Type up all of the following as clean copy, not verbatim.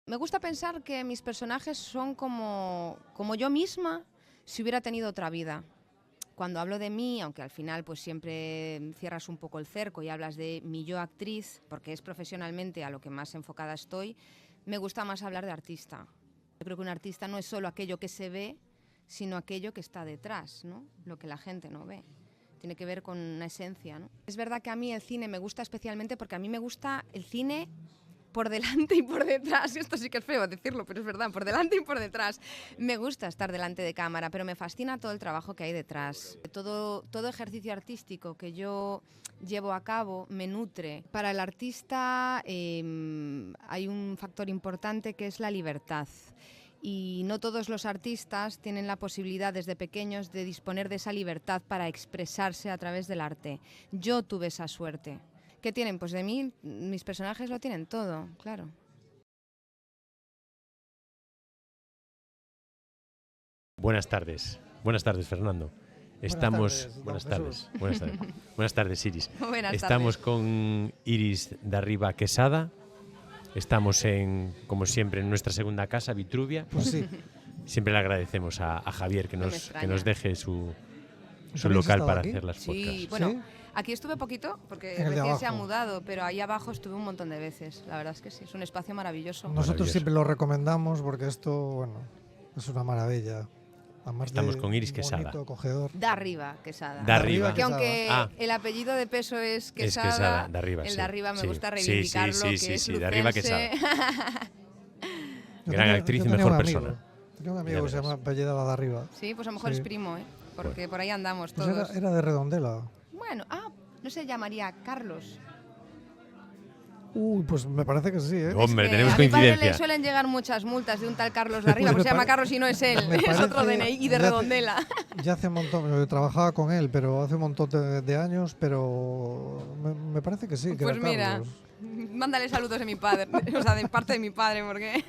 Me gusta pensar que mis personajes son como yo misma si hubiera tenido otra vida. Cuando hablo de mí, aunque al final pues siempre cierras un poco el cerco y hablas de mi yo actriz, porque es profesionalmente a lo que más enfocada estoy, me gusta más hablar de artista. Yo creo que un artista no es solo aquello que se ve, sino aquello que está detrás, ¿no? Lo que la gente no ve. Tiene que ver con una esencia, ¿no? Es verdad que a mí el cine me gusta especialmente porque a mí me gusta el cine por delante y por detrás. Esto sí que es feo decirlo, pero es verdad, por delante y por detrás. Me gusta estar delante de cámara, pero me fascina todo el trabajo que hay detrás. Todo ejercicio artístico que yo llevo a cabo me nutre. Para el artista hay un factor importante que es la libertad. Y no todos los artistas tienen la posibilidad desde pequeños de disponer de esa libertad para expresarse a través del arte. Yo tuve esa suerte. ¿Qué tienen? Pues de mí, mis personajes lo tienen todo, claro. Buenas tardes, Fernando. Buenas tardes, Iris. Buenas Estamos tardes. con Iris Darriba Quesada. Estamos como siempre, en nuestra segunda casa, Vitruvia. Pues sí. Siempre le agradecemos a Javier que No me nos extraña. deje su ¿Habéis local estado para aquí? hacer las podcasts. Sí, bueno, ¿Sí? aquí estuve poquito porque En el de recién se ha abajo. mudado, pero ahí abajo estuve un montón de veces. La verdad es que sí, es un espacio maravilloso. Nosotros Maravilloso. siempre lo recomendamos porque esto, bueno, es una maravilla. Además Estamos de con Iris Quesada. bonito, acogedor. Darriba, Quesada. Darriba. Que aunque Ah. el apellido de peso es Es Quesada, Quesada, Darriba, el sí. de arriba me Sí. gusta Sí, reivindicarlo, sí, que es Darriba lucense. Yo Gran actriz y tenía mejor un persona. amigo. Tenía un Ya amigo que se verás. llama apellidaba de arriba. Sí, pues a lo mejor Sí. es primo, porque por ahí andamos Pues todos. era de Redondela. Bueno, no se llamaría Carlos. Uy, pues me parece que sí, ¿eh? Hombre, Es que tenemos a mi padre coincidencia. le suelen llegar muchas multas de un tal Carlos de arriba, Pues pues me se llama pare- Carlos y no es él, me es otro parece- DNI de ya hace- Redondela. Ya hace un montón, yo trabajaba con él, pero hace un montón de años, pero me parece que sí, que Pues era mira, Carlos. mándale saludos de mi padre, o sea, de parte de mi padre, porque...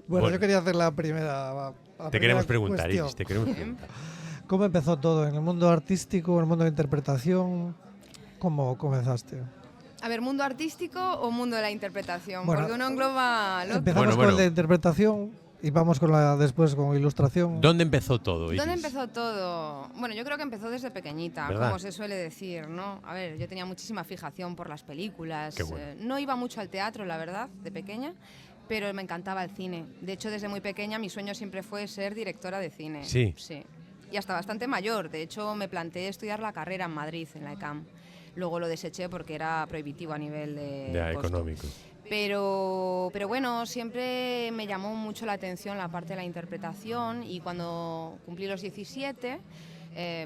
Bueno, Bueno. yo quería hacer la primera. Te queremos primera preguntar, cuestión. Iris, te queremos preguntar. ¿Cómo empezó todo? ¿En el mundo artístico, en el mundo de la interpretación? ¿Cómo comenzaste? A ver, ¿mundo artístico o mundo de la interpretación? Bueno, Porque uno engloba... lo- Empezamos Bueno. con el de interpretación y vamos después con ilustración. ¿Dónde empezó todo, Iris? ¿Dónde empezó todo? Bueno, yo creo que empezó desde pequeñita, ¿Verdad? como se suele decir, ¿no? A ver, yo tenía muchísima fijación por las películas. Qué bueno. No iba mucho al teatro, la verdad, de pequeña, pero me encantaba el cine. De hecho, desde muy pequeña mi sueño siempre fue ser directora de cine. Sí. Sí. Y hasta bastante mayor. De hecho, me planteé estudiar la carrera en Madrid, en la ECAM. Luego lo deseché porque era prohibitivo a nivel de Ya, costo. económico. Pero bueno, siempre me llamó mucho la atención la parte de la interpretación y cuando cumplí los 17,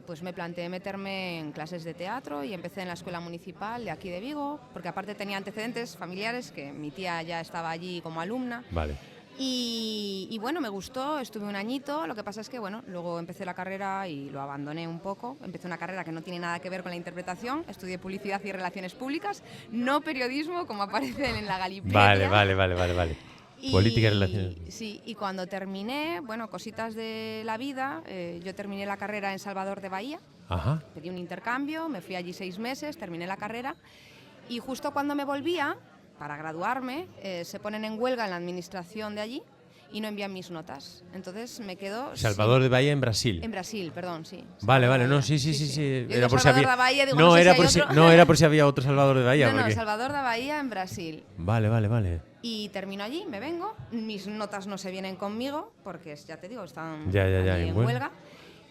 pues me planteé meterme en clases de teatro y empecé en la Escuela Municipal de aquí de Vigo, porque aparte tenía antecedentes familiares, que mi tía ya estaba allí como alumna. Vale. Y bueno, me gustó, estuve un añito, lo que pasa es que bueno, luego empecé la carrera y lo abandoné un poco. Empecé una carrera que no tiene nada que ver con la interpretación, estudié Publicidad y Relaciones Públicas, no periodismo, como aparece en la Galipedia. Vale. Política y relaciones. Sí, y cuando terminé, bueno, cositas de la vida, yo terminé la carrera en Salvador de Bahía, Ajá. pedí un intercambio, me fui allí 6 meses, terminé la carrera y justo cuando me volvía, para graduarme, se ponen en huelga en la administración de allí y no envían mis notas. Entonces me quedo... Salvador de Bahía en Brasil. En Brasil, perdón, sí. Vale, Salvador de no, Bahía. sí. Yo digo Salvador de Bahía, digo, no sé era si por hay si, otro. no, era por si había otro Salvador de Bahía. No, porque... Salvador de Bahía en Brasil. Vale. Y termino allí, me vengo, mis notas no se vienen conmigo, porque ya te digo, están Ya, allí en en huelga. huelga.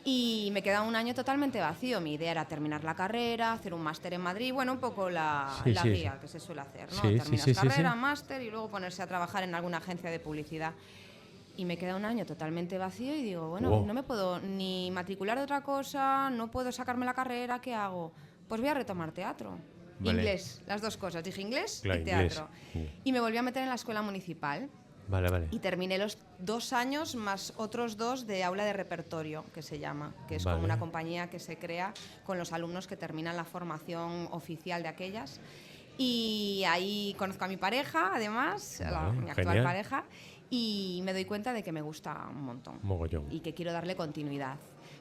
Y me queda un año totalmente vacío. Mi idea era terminar la carrera, hacer un máster en Madrid, bueno, un poco la Sí. guía que se suele hacer, ¿no? Sí, Terminas sí. carrera, máster y luego ponerse a trabajar en alguna agencia de publicidad. Y me queda un año totalmente vacío y digo, bueno, Wow. no me puedo ni matricular de otra cosa, no puedo sacarme la carrera, ¿qué hago? Pues voy a retomar teatro. Vale. Inglés, las dos cosas, dije inglés Claro, y teatro. inglés. Y me volví a meter en la escuela municipal. Vale. Y terminé los 2 años más otros 2 de aula de repertorio, que se llama, que es Vale. como una compañía que se crea con los alumnos que terminan la formación oficial de aquellas. Y ahí conozco a mi pareja, además, mi actual genial. pareja, y me doy cuenta de que me gusta un montón Mogollón. y que quiero darle continuidad.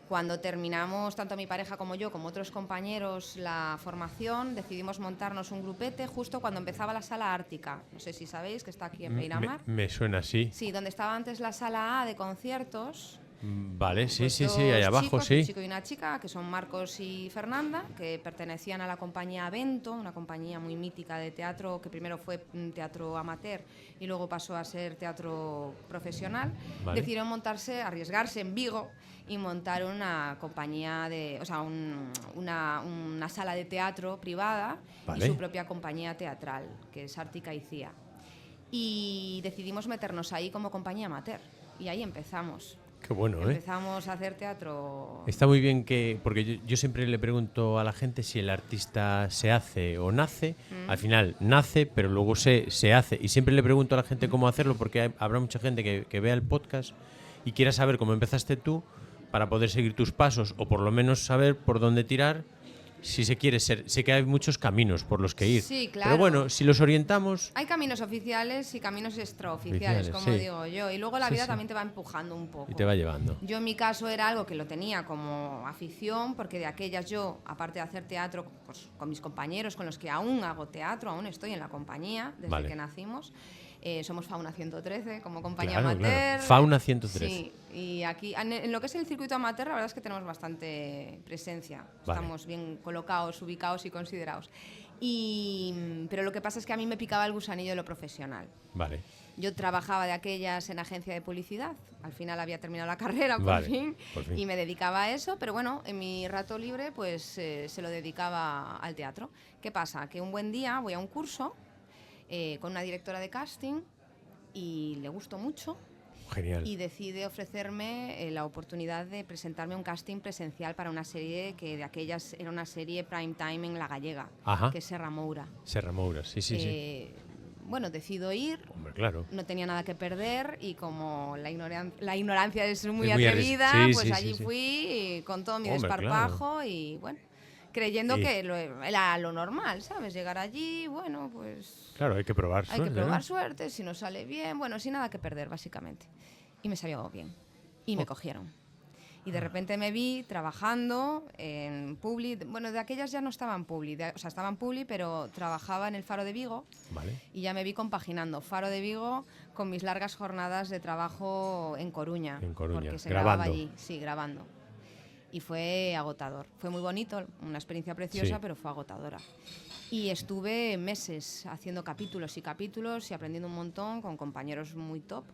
Cuando terminamos, tanto mi pareja como yo, como otros compañeros, la formación, decidimos montarnos un grupete justo cuando empezaba la sala Ártica. No sé si sabéis que está aquí en Beiramar. Me suena así. Sí, donde estaba antes la sala A de conciertos. Vale, sí, Pues sí, sí, dos ahí abajo, chicos, sí. un chico y una chica, que son Marcos y Fernanda, que pertenecían a la compañía Vento, una compañía muy mítica de teatro que primero fue teatro amateur y luego pasó a ser teatro profesional. Vale. Decidieron montarse, arriesgarse en Vigo y montar una compañía de, o sea, una sala de teatro privada. Vale. Y su propia compañía teatral, que es Ártica y Cía. Y decidimos meternos ahí como compañía amateur y ahí empezamos. Qué bueno, ¿eh? Empezamos a hacer teatro. Está muy bien que, porque yo siempre le pregunto a la gente si el artista se hace o nace. Al final nace, pero luego se hace. Y siempre le pregunto a la gente cómo hacerlo, porque habrá mucha gente que vea el podcast y quiera saber cómo empezaste tú para poder seguir tus pasos o por lo menos saber por dónde tirar. Si se quiere ser, sé que hay muchos caminos por los que ir. Sí, claro. Pero bueno, si los orientamos. Hay caminos oficiales y caminos extraoficiales, como sí. digo yo. Y luego la Sí, vida sí. también te va empujando un poco. Y te va llevando. Yo en mi caso era algo que lo tenía como afición, porque de aquellas yo, aparte de hacer teatro pues, con mis compañeros, con los que aún hago teatro, aún estoy en la compañía desde Vale. que nacimos. Somos Fauna 113 como compañía Claro, amateur. claro. Fauna 113. Sí, y aquí en lo que es el circuito amateur la verdad es que tenemos bastante presencia. Vale. Estamos bien colocados, ubicados y considerados. Pero lo que pasa es que a mí me picaba el gusanillo de lo profesional. Vale. Yo trabajaba de aquellas en agencia de publicidad. Al final había terminado la carrera por Vale, fin por fin. y me dedicaba a eso, pero bueno, en mi rato libre pues se lo dedicaba al teatro. ¿Qué pasa? Que un buen día voy a un curso con una directora de casting y le gustó mucho. Genial. Y decide ofrecerme la oportunidad de presentarme a un casting presencial para una serie que de aquellas era una serie prime time en La Gallega, Ajá. que es Serra Moura. Serra Moura, sí, sí, sí. Bueno, decido ir. Hombre, claro. No tenía nada que perder y como la ignorancia es muy Es muy atrevida, sí, pues sí, allí sí, sí. fui con todo mi Hombre, desparpajo y bueno, creyendo Y- que era lo normal, ¿sabes? Llegar allí, bueno, pues Claro, hay que probar hay suerte, que probar ¿no? suerte, si no sale bien, bueno, sin nada que perder, básicamente. Y me salió bien. Y me cogieron. Y de repente me vi trabajando en Publi. Bueno, de aquellas ya no estaba en Publi, o sea, estaba en Publi, pero trabajaba en el Faro de Vigo. Vale. Y ya me vi compaginando Faro de Vigo con mis largas jornadas de trabajo en Coruña. En Coruña, Porque se grabando. grababa allí, sí, grabando. Y fue agotador. Fue muy bonito, una experiencia preciosa, Sí. pero fue agotadora. Y estuve meses haciendo capítulos y capítulos y aprendiendo un montón con compañeros muy top.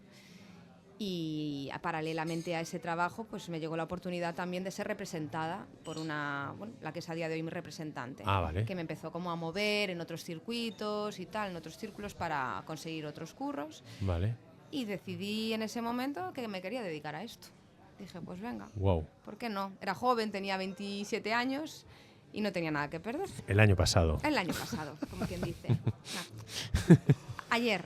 Y paralelamente a ese trabajo, pues me llegó la oportunidad también de ser representada por la que es a día de hoy mi representante. Ah, vale. Que me empezó como a mover en otros circuitos y tal, en otros círculos para conseguir otros curros. Vale. Y decidí en ese momento que me quería dedicar a esto. Dije, pues venga, Wow. ¿por qué no? Era joven, tenía 27 años y no tenía nada que perder. El año pasado. El año pasado, como quien dice. Ayer.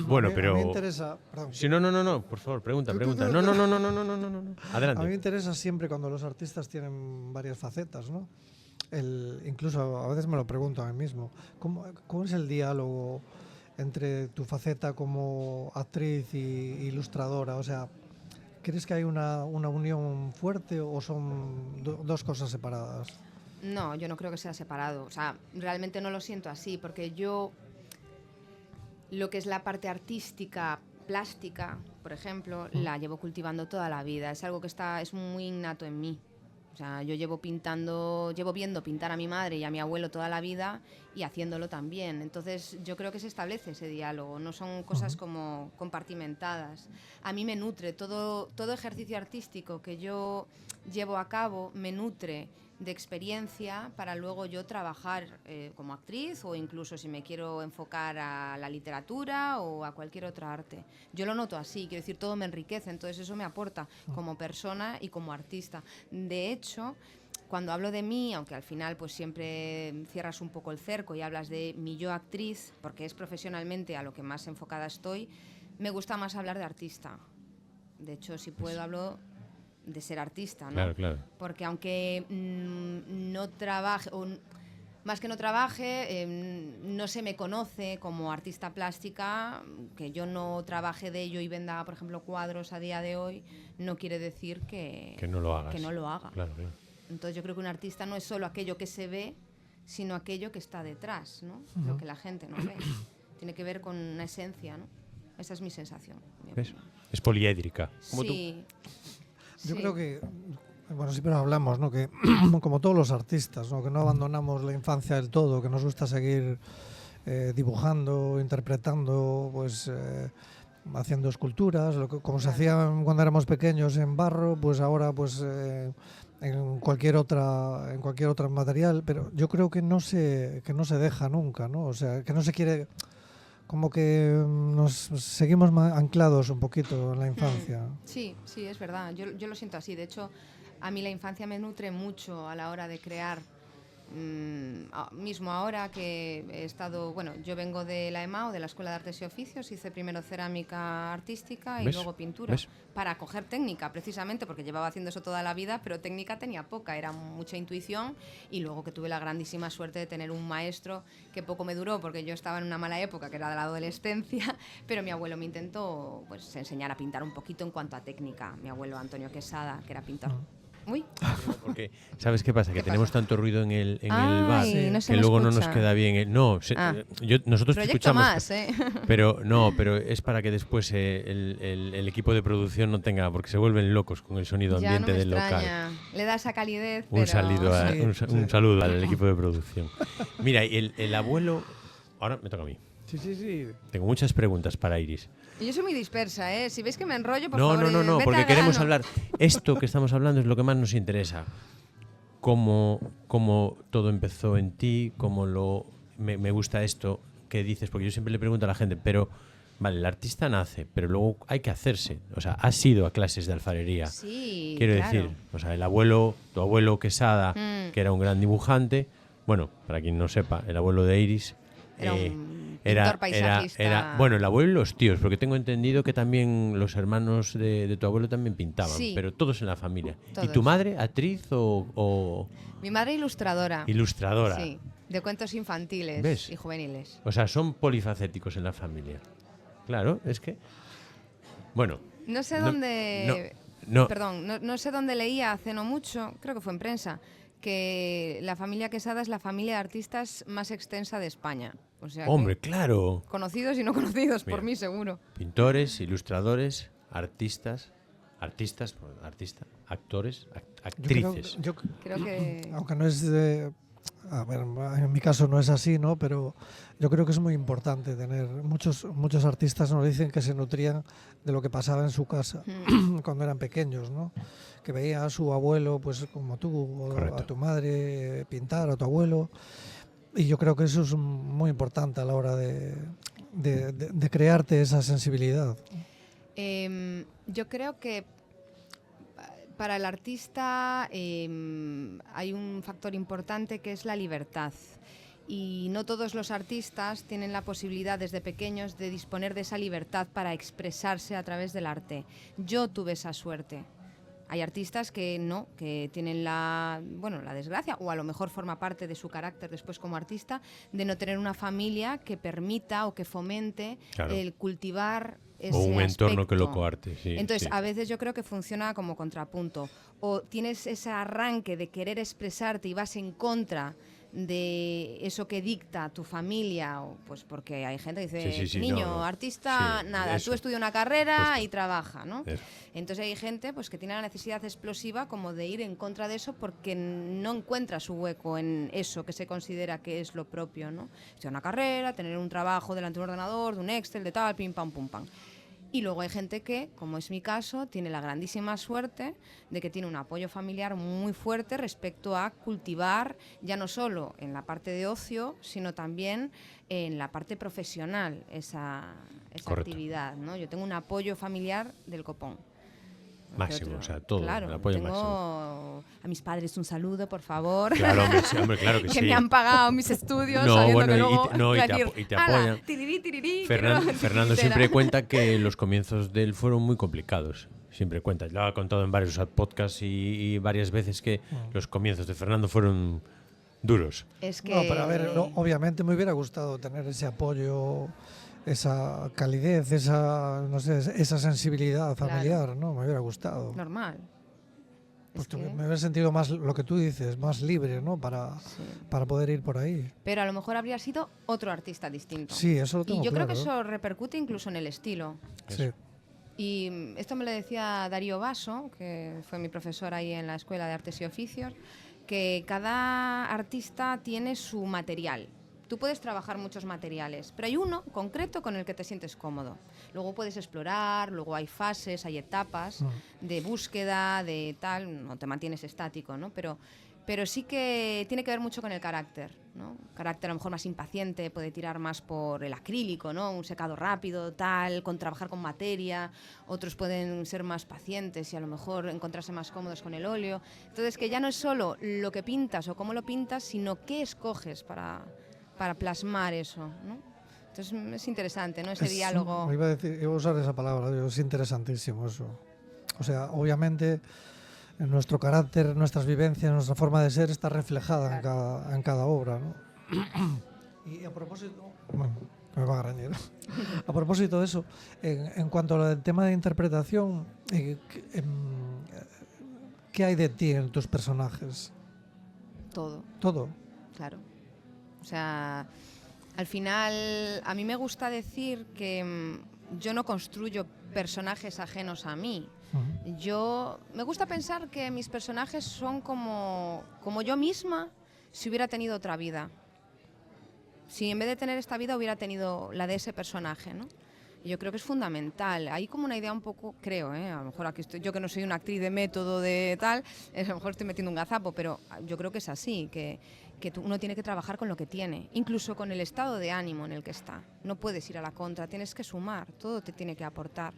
Bueno, A mí pero. me interesa, perdón, Sí, no, por favor, pregunta. No. a Adelante. mí me interesa siempre cuando los artistas tienen varias facetas, ¿no? Incluso a veces me lo pregunto a mí mismo. ¿Cómo es el diálogo entre tu faceta como actriz y ilustradora? O sea, ¿crees que hay una unión fuerte o son dos cosas separadas? No, yo no creo que sea separado. O sea, realmente no lo siento así, porque yo lo que es la parte artística, plástica, por ejemplo, la llevo cultivando toda la vida. Es algo que es muy innato en mí. O sea, yo llevo viendo pintar a mi madre y a mi abuelo toda la vida y haciéndolo también. Entonces, yo creo que se establece ese diálogo, no son cosas como compartimentadas. A mí me nutre, todo ejercicio artístico que yo llevo a cabo me nutre de experiencia para luego yo trabajar como actriz o incluso si me quiero enfocar a la literatura o a cualquier otra arte. Yo lo noto así, quiero decir, todo me enriquece, entonces eso me aporta como persona y como artista. De hecho, cuando hablo de mí, aunque al final pues siempre cierras un poco el cerco y hablas de mi yo actriz, porque es profesionalmente a lo que más enfocada estoy, me gusta más hablar de artista. De hecho, si puedo hablo de ser artista, ¿no? Claro. Porque aunque no trabaje, más que no trabaje, no se me conoce como artista plástica, que yo no trabaje de ello y venda, por ejemplo, cuadros a día de hoy, no quiere decir que no lo hagas. Que no lo haga. Claro, claro. Entonces yo creo que un artista no es solo aquello que se ve, sino aquello que está detrás, ¿no? Lo que la gente no ve. Tiene que ver con una esencia, ¿no? Esa es mi sensación. ¿Ves? Es poliédrica. Como sí. Yo Sí. creo que, bueno, siempre hablamos, ¿no? Que como todos los artistas, ¿no? Que no abandonamos la infancia del todo, que nos gusta seguir dibujando, interpretando, pues haciendo esculturas, como se hacía cuando éramos pequeños en barro, pues ahora pues en cualquier otro material, pero yo creo que no se deja nunca, ¿no? O sea, que no se quiere, como que nos seguimos anclados un poquito en la infancia. Sí, sí, es verdad. Yo lo siento así. De hecho, a mí la infancia me nutre mucho a la hora de crear. Mismo ahora que he estado, bueno, yo vengo de la EMAO, de la Escuela de Artes y Oficios, hice primero cerámica artística y ¿Ves? luego pintura, ¿Ves? para coger técnica, precisamente porque llevaba haciendo eso toda la vida, pero técnica tenía poca, era mucha intuición, y luego que tuve la grandísima suerte de tener un maestro que poco me duró porque yo estaba en una mala época, que era de la adolescencia, pero mi abuelo me intentó pues enseñar a pintar un poquito en cuanto a técnica, mi abuelo Antonio Quesada, que era pintor. Uy. Porque, ¿sabes qué pasa? Que ¿Qué tenemos pasa? tanto ruido en el Ay, bar no se que me luego no nos escucha. queda bien. No, nosotros te Proyecto escuchamos. más, ¿eh? Pero es para que después el equipo de producción no tenga, porque se vuelven locos con el sonido Ya no ambiente me del local. extraña. Le da esa calidez, Un pero... un saludo al equipo de producción. Mira, y el abuelo. Ahora me toca a mí. Sí. Tengo muchas preguntas para Iris. Y yo soy muy dispersa, ¿eh? Si veis que me enrollo, por No, favor, no, vete porque al queremos grano. hablar. Esto que estamos hablando es lo que más nos interesa. Cómo todo empezó en ti, me gusta esto que dices, porque yo siempre le pregunto a la gente, pero vale, el artista nace, pero luego hay que hacerse. O sea, has ido a clases de alfarería. Sí, Quiero claro. decir, o sea, tu abuelo Quesada, que era un gran dibujante, bueno, para quien no sepa, el abuelo de Iris Era un pintor paisajista. bueno, el abuelo y los tíos, porque tengo entendido que también los hermanos de tu abuelo también pintaban, Sí. pero todos en la familia. ¿Y Todos. tu madre, actriz o Mi madre ilustradora. ilustradora? Sí, de cuentos infantiles ¿Ves? y juveniles. O sea, son polifacéticos en la familia. Claro, es que... Bueno. No sé No- dónde... no. Perdón, no sé dónde leía hace no mucho, creo que fue en prensa, que la familia Quesada es la familia de artistas más extensa de España. O sea, Hombre, que claro. conocidos y no conocidos Mira. por mí, seguro. Pintores, ilustradores, artistas, actores, actrices. Yo Creo que... aunque no es a ver, en mi caso no es así, ¿no? Pero yo creo que es muy importante tener muchos artistas nos dicen que se nutrían de lo que pasaba en su casa cuando eran pequeños, ¿no? Que veía a su abuelo, pues como tú, o Correcto. a tu madre pintar, a tu abuelo. Y yo creo que eso es muy importante a la hora de crearte esa sensibilidad. Yo creo que para el artista hay un factor importante que es la libertad. Y no todos los artistas tienen la posibilidad desde pequeños de disponer de esa libertad para expresarse a través del arte. Yo tuve esa suerte. Hay artistas que no, que tienen la desgracia, o a lo mejor forma parte de su carácter después como artista, de no tener una familia que permita o que fomente Claro. el cultivar ese O un entorno que lo aspecto. coarte. Sí, Entonces, sí. a veces yo creo que funciona como contrapunto. O tienes ese arranque de querer expresarte y vas en contra de eso que dicta tu familia, o pues porque hay gente que dice, Sí, niño, no. artista, Sí, nada, eso. tú estudia una carrera Justo. y trabaja, ¿no? Eso. Entonces hay gente pues que tiene la necesidad explosiva como de ir en contra de eso porque no encuentra su hueco en eso que se considera que es lo propio, ¿no? Estudiar una carrera, tener un trabajo delante de un ordenador, de un Excel, de tal, pim, pam, pum, pam. Y luego hay gente que, como es mi caso, tiene la grandísima suerte de que tiene un apoyo familiar muy fuerte respecto a cultivar, ya no solo en la parte de ocio, sino también en la parte profesional, esa Correcto. actividad, ¿no? Yo tengo un apoyo familiar del copón. Máximo, o sea, todo, Claro, el apoyo tengo máximo. a mis padres un saludo, por favor. Claro, hombre, claro que que sí. me han pagado mis estudios. No, sabiendo bueno, que y luego te- no, y voy a te decir, apo- y te "Ala, apoyan". tirirí, tirirí, Fernando titiritera". siempre cuenta que los comienzos de él fueron muy complicados. Siempre cuenta. Lo ha contado en varios podcasts y varias veces que los comienzos de Fernando fueron duros. Es que... No, pero a ver, obviamente me hubiera gustado tener ese apoyo, esa calidez, esa, no sé, esa sensibilidad familiar, Claro. ¿no? Me hubiera gustado. Normal. Pues Es que- me hubiera sentido más, lo que tú dices, más libre, ¿no? sí. Para poder ir por ahí. Pero a lo mejor habría sido otro artista distinto. Sí, eso lo tengo Y yo creo claro. que eso repercute incluso en el estilo. Sí. Y esto me lo decía Darío Basso, que fue mi profesor ahí en la Escuela de Artes y Oficios, que cada artista tiene su material. Tú puedes trabajar muchos materiales, pero hay uno concreto con el que te sientes cómodo. Luego puedes explorar, luego hay fases, hay etapas de búsqueda, de tal, no te mantienes estático, ¿no? Pero sí que tiene que ver mucho con el carácter, ¿no? Carácter a lo mejor más impaciente, puede tirar más por el acrílico, ¿no? Un secado rápido, tal, con trabajar con materia. Otros pueden ser más pacientes y a lo mejor encontrarse más cómodos con el óleo. Entonces, que ya no es solo lo que pintas o cómo lo pintas, sino qué escoges para plasmar eso, ¿no? Entonces, es interesante, ¿no? Ese diálogo. Iba a usar esa palabra, es interesantísimo eso. O sea, obviamente nuestro carácter, nuestras vivencias, nuestra forma de ser está reflejada en cada obra, ¿no? Y a propósito, bueno, me va a arañar. A propósito de eso, en cuanto al tema de interpretación, ¿qué hay de ti en tus personajes? Todo. Todo. Claro. O sea, al final, a mí me gusta decir que yo no construyo personajes ajenos a mí. Me gusta pensar que mis personajes son como yo misma si hubiera tenido otra vida. Si en vez de tener esta vida hubiera tenido la de ese personaje, ¿no? Y yo creo que es fundamental. Hay como una idea un poco, creo, a lo mejor aquí estoy, yo que no soy una actriz de método de tal, a lo mejor estoy metiendo un gazapo, pero yo creo que es así, que uno tiene que trabajar con lo que tiene, incluso con el estado de ánimo en el que está. No puedes ir a la contra, tienes que sumar, todo te tiene que aportar.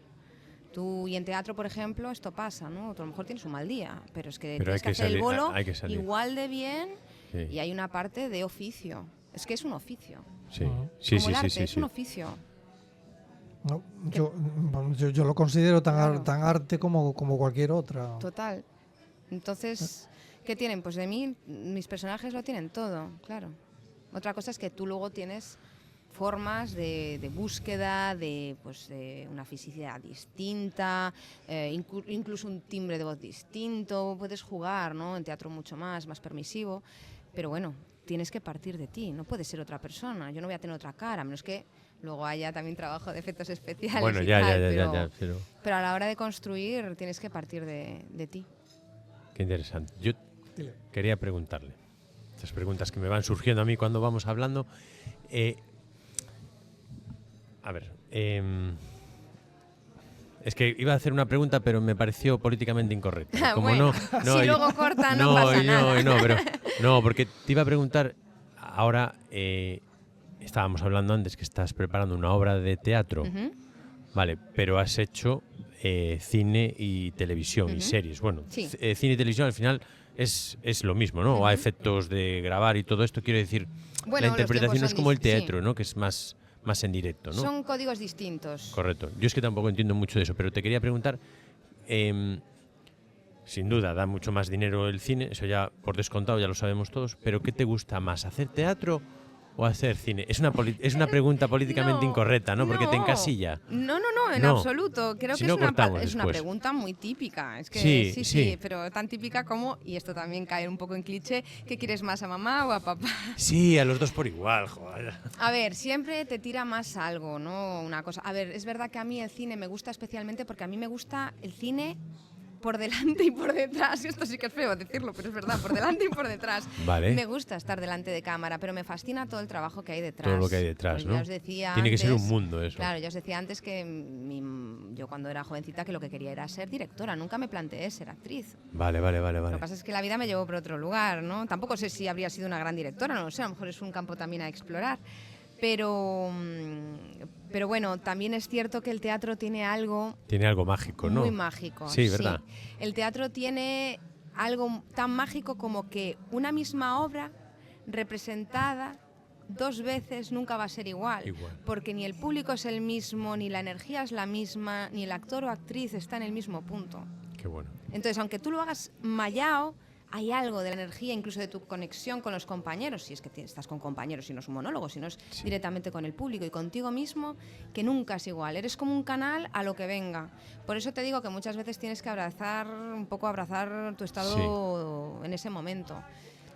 Y en teatro, por ejemplo, esto pasa, ¿no? Tú a lo mejor tienes un mal día, pero es que tienes que hacer el bolo igual de bien, sí. Y hay una parte de oficio. Es que es un oficio. Sí, Como el arte, es un oficio. No, yo lo considero tan arte como cualquier otra. Total. Entonces, ¿qué tienen? Pues de mí, mis personajes lo tienen todo, claro. Otra cosa es que tú luego tienes formas de búsqueda, de una fisicidad distinta, incluso un timbre de voz distinto. Puedes jugar, ¿no? En teatro mucho más permisivo. Pero bueno, tienes que partir de ti, no puedes ser otra persona. Yo no voy a tener otra cara, a menos que luego haya también trabajo de efectos especiales. Bueno, pero a la hora de construir tienes que partir de ti. Qué interesante. Yo quería preguntarle, estas preguntas que me van surgiendo a mí cuando vamos hablando. Es que iba a hacer una pregunta, pero me pareció políticamente incorrecta. Como bueno, si luego corta, no pasa nada. No, porque te iba a preguntar, ahora estábamos hablando antes que estás preparando una obra de teatro, vale, pero has hecho cine y televisión y series. Bueno, sí. Cine y televisión al final es lo mismo, ¿no? O a efectos de grabar y todo esto, quiero decir, la interpretación no es como el teatro, ¿no? Que es más en directo, ¿no? Son códigos distintos. Correcto. Yo es que tampoco entiendo mucho de eso, pero te quería preguntar, sin duda da mucho más dinero el cine, eso ya por descontado ya lo sabemos todos, pero ¿qué te gusta más, hacer teatro o hacer cine? Es una pregunta políticamente incorrecta, ¿no? Porque te encasilla. No, en absoluto. Creo que es una pregunta muy típica. Es que sí, pero tan típica como, y esto también cae un poco en cliché, ¿qué quieres más, a mamá o a papá? Sí, a los dos por igual, joder. A ver, siempre te tira más algo, ¿no? Una cosa. A ver, es verdad que a mí el cine me gusta especialmente porque a mí me gusta el cine por delante y por detrás. Esto sí que es feo decirlo, pero es verdad, por delante y por detrás. Vale. Me gusta estar delante de cámara, pero me fascina todo el trabajo que hay detrás. Todo lo que hay detrás, pues ¿no? Ya os decía Tiene antes, que ser un mundo eso. Claro, ya os decía antes que yo cuando era jovencita que lo que quería era ser directora. Nunca me planteé ser actriz. Vale. Lo que pasa es que la vida me llevó por otro lugar, ¿no? Tampoco sé si habría sido una gran directora, no lo sé, a lo mejor es un campo también a explorar. Pero bueno, también es cierto que el teatro tiene algo... Tiene algo mágico, ¿no? Muy mágico. Sí, ¿verdad? El teatro tiene algo tan mágico como que una misma obra representada 2 veces nunca va a ser igual. Porque ni el público es el mismo, ni la energía es la misma, ni el actor o actriz está en el mismo punto. Qué bueno. Entonces, aunque tú lo hagas mallao, hay algo de la energía, incluso de tu conexión con los compañeros, si es que estás con compañeros, si no es un monólogo, si no es directamente con el público y contigo mismo, que nunca es igual. Eres como un canal a lo que venga. Por eso te digo que muchas veces tienes que abrazar tu estado en ese momento.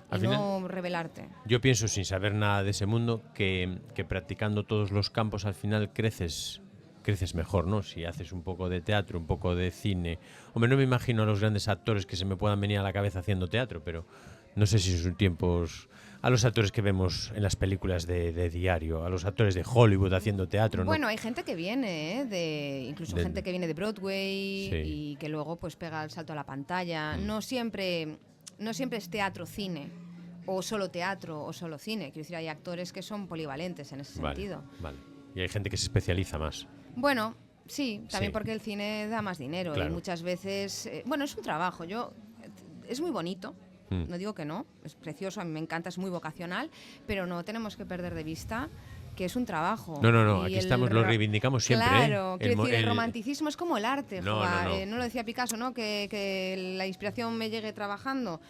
Y Al no final, revelarte. Yo pienso, sin saber nada de ese mundo, que practicando todos los campos al final creces mejor, ¿no? Si haces un poco de teatro, un poco de cine. Hombre, no me imagino a los grandes actores que se me puedan venir a la cabeza haciendo teatro, pero no sé si son tiempos... A los actores que vemos en las películas de diario, a los actores de Hollywood haciendo teatro, ¿no? Bueno, hay gente que viene, incluso gente que viene de Broadway y que luego pues pega el salto a la pantalla. No siempre es teatro-cine, o solo teatro o solo cine. Quiero decir, hay actores que son polivalentes en ese sentido. Vale. Y hay gente que se especializa más. Bueno, sí, también porque el cine da más dinero y muchas veces... es un trabajo. Es muy bonito, no digo que no, es precioso, a mí me encanta, es muy vocacional, pero no tenemos que perder de vista que es un trabajo. No, aquí lo reivindicamos siempre. Claro, quiero decir, el romanticismo es como el arte. No lo decía Picasso, ¿no? Que la inspiración me llegue trabajando.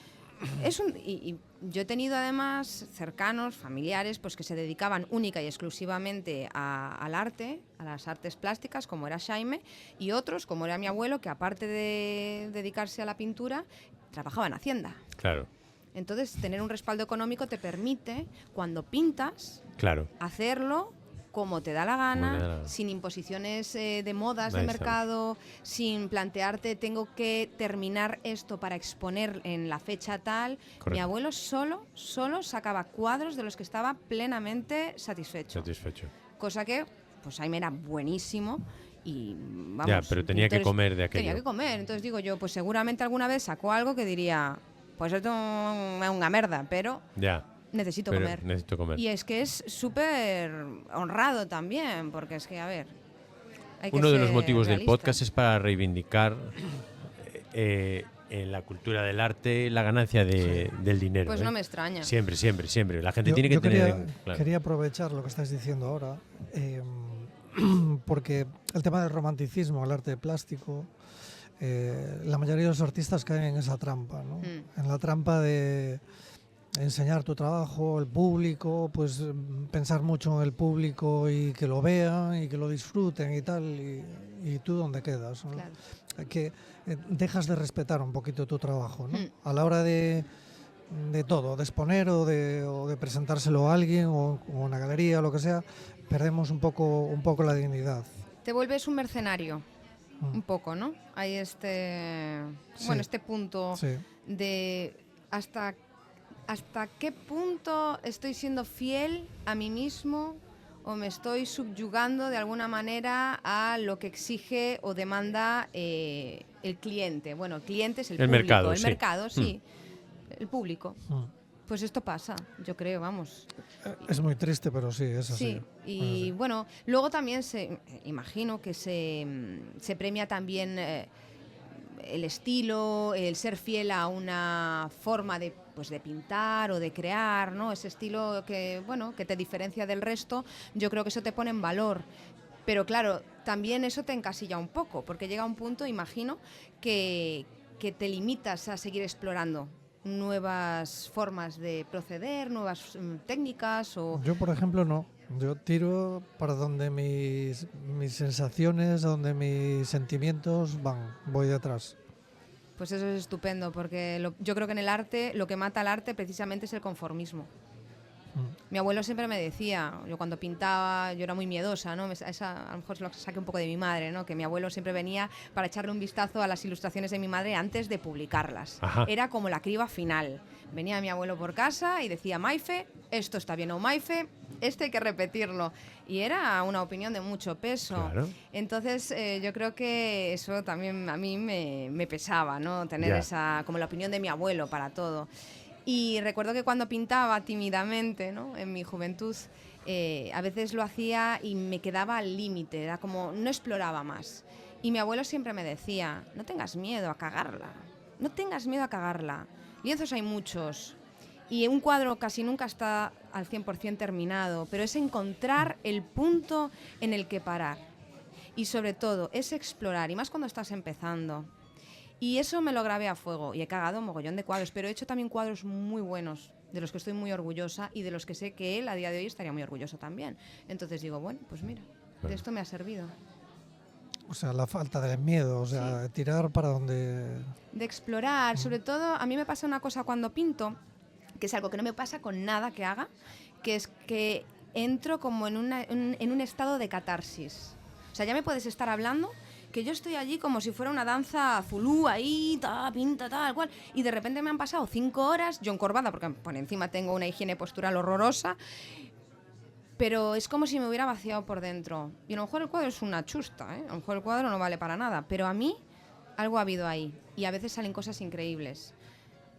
Y yo he tenido además cercanos, familiares, pues que se dedicaban única y exclusivamente al arte, a las artes plásticas, como era Jaime, y otros, como era mi abuelo, que aparte de dedicarse a la pintura, trabajaba en Hacienda. Claro. Entonces, tener un respaldo económico te permite, cuando pintas, hacerlo como te da la gana, sin imposiciones de modas de mercado, sin plantearte tengo que terminar esto para exponer en la fecha tal. Correcto. Mi abuelo solo sacaba cuadros de los que estaba plenamente satisfecho. Cosa que, pues ahí me era buenísimo. Y vamos, ya, pero tenía que comer de aquello. Tenía que comer, entonces digo yo, pues seguramente alguna vez sacó algo que diría, pues esto es una merda, pero... Ya. Necesito comer. Y es que es súper honrado también, porque es que, a ver... Uno de los motivos del podcast es para reivindicar en la cultura del arte la ganancia del dinero. Pues no me extraña. Siempre. La gente tiene que tener... Quería aprovechar lo que estás diciendo ahora, porque el tema del romanticismo, el arte plástico... la mayoría de los artistas caen en esa trampa, ¿no? En la trampa de enseñar tu trabajo, el público, pues pensar mucho en el público y que lo vean y que lo disfruten y tal, y tú dónde quedas, ¿no? Claro. Que dejas de respetar un poquito tu trabajo, ¿no? A la hora de todo, de exponer o de presentárselo a alguien o en una galería o lo que sea, perdemos un poco la dignidad. Te vuelves un mercenario. Un poco, ¿no? Hay este punto de hasta qué punto estoy siendo fiel a mí mismo o me estoy subyugando de alguna manera a lo que exige o demanda el cliente. Bueno, el cliente es el público. Mercado, el mercado, sí. El público. Pues esto pasa, yo creo, vamos. Es muy triste, pero sí, es así. Sí, y bueno, luego también imagino que se premia también el estilo, el ser fiel a una forma de pintar o de crear, ¿no? Ese estilo que te diferencia del resto, yo creo que eso te pone en valor. Pero claro, también eso te encasilla un poco, porque llega un punto, imagino, que te limitas a seguir explorando nuevas formas de proceder, nuevas técnicas o... Yo, por ejemplo, no. Yo tiro para donde mis sensaciones, donde mis sentimientos van, voy detrás. Pues eso es estupendo, porque yo creo que en el arte, lo que mata al arte precisamente es el conformismo. Mi abuelo siempre me decía, yo cuando pintaba, yo era muy miedosa, ¿no? A lo mejor se lo saqué un poco de mi madre, ¿no? Que mi abuelo siempre venía para echarle un vistazo a las ilustraciones de mi madre antes de publicarlas. Ajá. Era como la criba final. Venía mi abuelo por casa y decía, Maife, esto está bien, o Maife, hay que repetirlo. Y era una opinión de mucho peso. Claro. Entonces, yo creo que eso también a mí me pesaba, ¿no? Tener esa, como la opinión de mi abuelo para todo. Y recuerdo que cuando pintaba tímidamente, ¿no? En mi juventud, a veces lo hacía y me quedaba al límite, era como no exploraba más. Y mi abuelo siempre me decía, no tengas miedo a cagarla, no tengas miedo a cagarla. Lienzos hay muchos y un cuadro casi nunca está al 100% terminado, pero es encontrar el punto en el que parar. Y sobre todo es explorar, y más cuando estás empezando. Y eso me lo grabé a fuego y he cagado un mogollón de cuadros, pero he hecho también cuadros muy buenos, de los que estoy muy orgullosa y de los que sé que él a día de hoy estaría muy orgulloso también. Entonces digo, bueno, pues mira, de esto me ha servido. O sea, la falta del miedo, o sea, Sí. tirar para donde... De explorar, sobre todo a mí me pasa una cosa cuando pinto, que es algo que no me pasa con nada que haga, que es que entro como en un estado de catarsis. O sea, ya me puedes estar hablando que yo estoy allí como si fuera una danza zulú, ahí, pinta, tal cual, y de repente me han pasado 5 horas, yo encorvada, porque por encima tengo una higiene postural horrorosa, pero es como si me hubiera vaciado por dentro. Y a lo mejor el cuadro es una chusta, ¿eh? A lo mejor el cuadro no vale para nada, pero a mí algo ha habido ahí, y a veces salen cosas increíbles.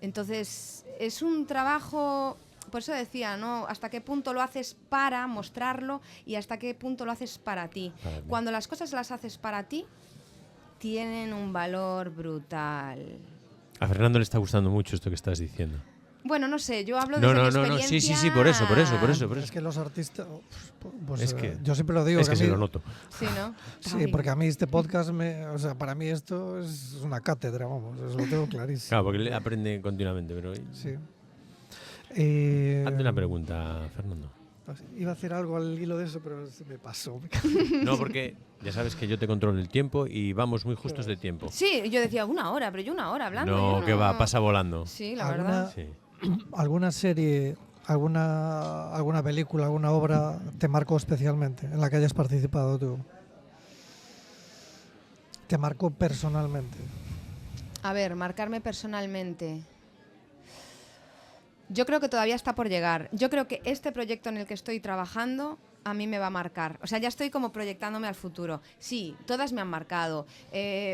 Entonces, es un trabajo, por eso decía, ¿no? Hasta qué punto lo haces para mostrarlo y hasta qué punto lo haces para ti. Cuando las cosas las haces para ti, tienen un valor brutal. A Fernando le está gustando mucho esto que estás diciendo. Bueno, no sé, yo hablo desde mi experiencia. Sí, por eso. Es que los artistas, pues Es que- yo siempre lo digo. Es que a se mí- lo noto. Sí, ¿no? Sí, Ay. porque a mí este podcast, o sea, para mí esto es una cátedra, vamos, eso lo tengo clarísimo. Claro, porque él aprende continuamente, pero... Sí. Hazme una pregunta, Fernando. Iba a hacer algo al hilo de eso, pero se me pasó. No, porque ya sabes que yo te controlo el tiempo y vamos muy justos de tiempo. Sí, yo decía una hora, pero yo una hora hablando. No, yo que va, pasa volando. Sí, la ¿Alguna- verdad. Sí. ¿Alguna serie, alguna película, alguna obra te marcó especialmente en la que hayas participado tú? ¿Te marcó personalmente? A ver, marcarme personalmente. Yo creo que todavía está por llegar. Yo creo que este proyecto en el que estoy trabajando a mí me va a marcar. O sea, ya estoy como proyectándome al futuro. Sí, todas me han marcado.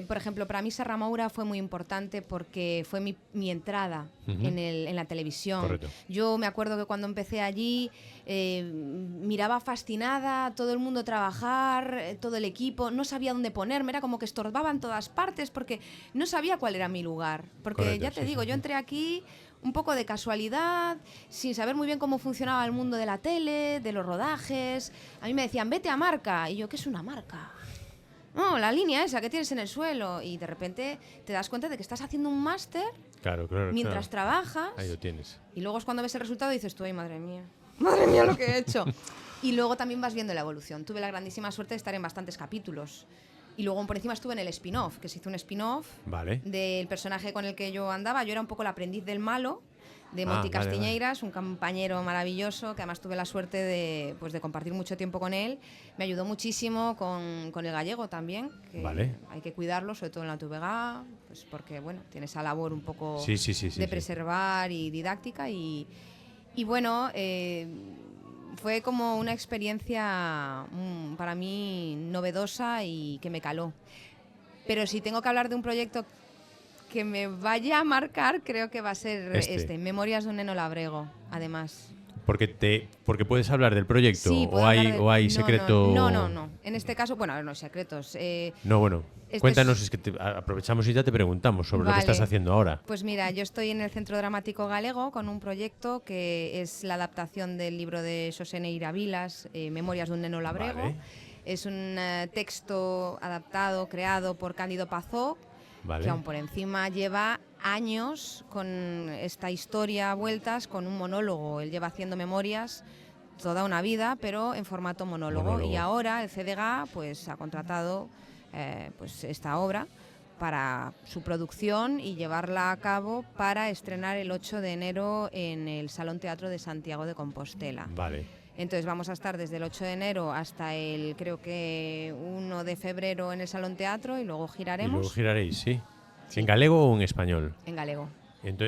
Por ejemplo, para mí Serra Moura fue muy importante porque fue mi entrada en la televisión. Correcto. Yo me acuerdo que cuando empecé allí miraba fascinada todo el mundo trabajar, todo el equipo, no sabía dónde ponerme, era como que estorbaba en todas partes porque no sabía cuál era mi lugar. Porque Correcto, ya te sí, digo, sí, yo sí. entré aquí un poco de casualidad, sin saber muy bien cómo funcionaba el mundo de la tele, de los rodajes. A mí me decían, vete a marca. Y yo, ¿qué es una marca? No, la línea esa que tienes en el suelo. Y de repente te das cuenta de que estás haciendo un máster Claro. mientras trabajas. Ahí lo tienes. Y luego es cuando ves el resultado y dices tú, ay, madre mía lo que he hecho. Y luego también vas viendo la evolución. Tuve la grandísima suerte de estar en bastantes capítulos. Y luego por encima estuve en el spin-off, que se hizo un spin-off Vale. del personaje con el que yo andaba. Yo era un poco el aprendiz del malo, de Monty vale, Castiñeiras, un compañero maravilloso, que además tuve la suerte de compartir mucho tiempo con él. Me ayudó muchísimo con el gallego también, que Vale. hay que cuidarlo, sobre todo en la TVG, pues porque bueno, tiene esa labor un poco Sí, de preservar y didáctica. Y bueno, fue como una experiencia para mí novedosa y que me caló. Pero si tengo que hablar de un proyecto que me vaya a marcar, creo que va a ser este Memorias de un neno labrego, además. Porque puedes hablar del proyecto Sí, puedo o hay, hablar de- o hay no, secreto. No. En este caso, bueno, a ver, no hay secretos. No, bueno. Este Cuéntanos, es- es que aprovechamos y ya te preguntamos sobre lo que Vale. estás haciendo ahora. Pues mira, yo estoy en el Centro Dramático Galego con un proyecto que es la adaptación del libro de Xosé Neira Vilas, Memorias de un neno labrego. Vale. Es un texto adaptado, creado por Cándido Pazó, Vale. que aún por encima lleva años con esta historia a vueltas, con un monólogo. Él lleva haciendo memorias toda una vida, pero en formato monólogo. Y ahora el CDG pues, ha contratado pues esta obra para su producción y llevarla a cabo para estrenar el 8 de enero en el Salón Teatro de Santiago de Compostela. Vale. Entonces vamos a estar desde el 8 de enero hasta el, creo que 1 de febrero en el Salón Teatro y luego Y giraremos luego giraréis, ¿sí? Sí. ¿En galego o en español? en galego.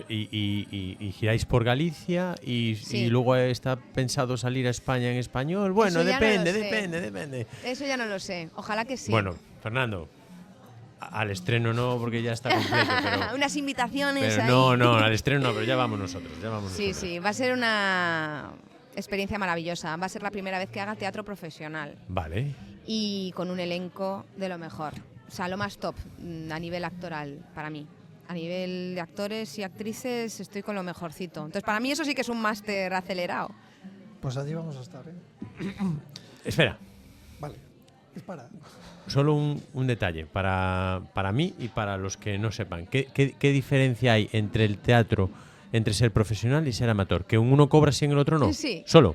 Y giráis por Galicia y Sí. luego está pensado salir a España en español. Bueno, Eso ya no lo depende, sé. depende. Eso ya no lo sé, ojalá que sí. Bueno, Fernando, al estreno no, porque ya está completo, pero... Unas invitaciones pero ahí. no, al estreno no, pero ya vamos nosotros. Sí, va a ser una experiencia maravillosa. Va a ser la primera vez que haga teatro profesional Vale. y con un elenco de lo mejor. O sea, lo más top a nivel actoral para mí. A nivel de actores y actrices estoy con lo mejorcito. Entonces, para mí eso sí que es un máster acelerado. Pues allí vamos a estar, ¿eh? Espera, Vale. Dispara. Solo un detalle para mí y para los que no sepan. ¿Qué diferencia hay entre el teatro, entre ser profesional y ser amateur? ¿Que uno cobra si en el otro no? Sí. Solo.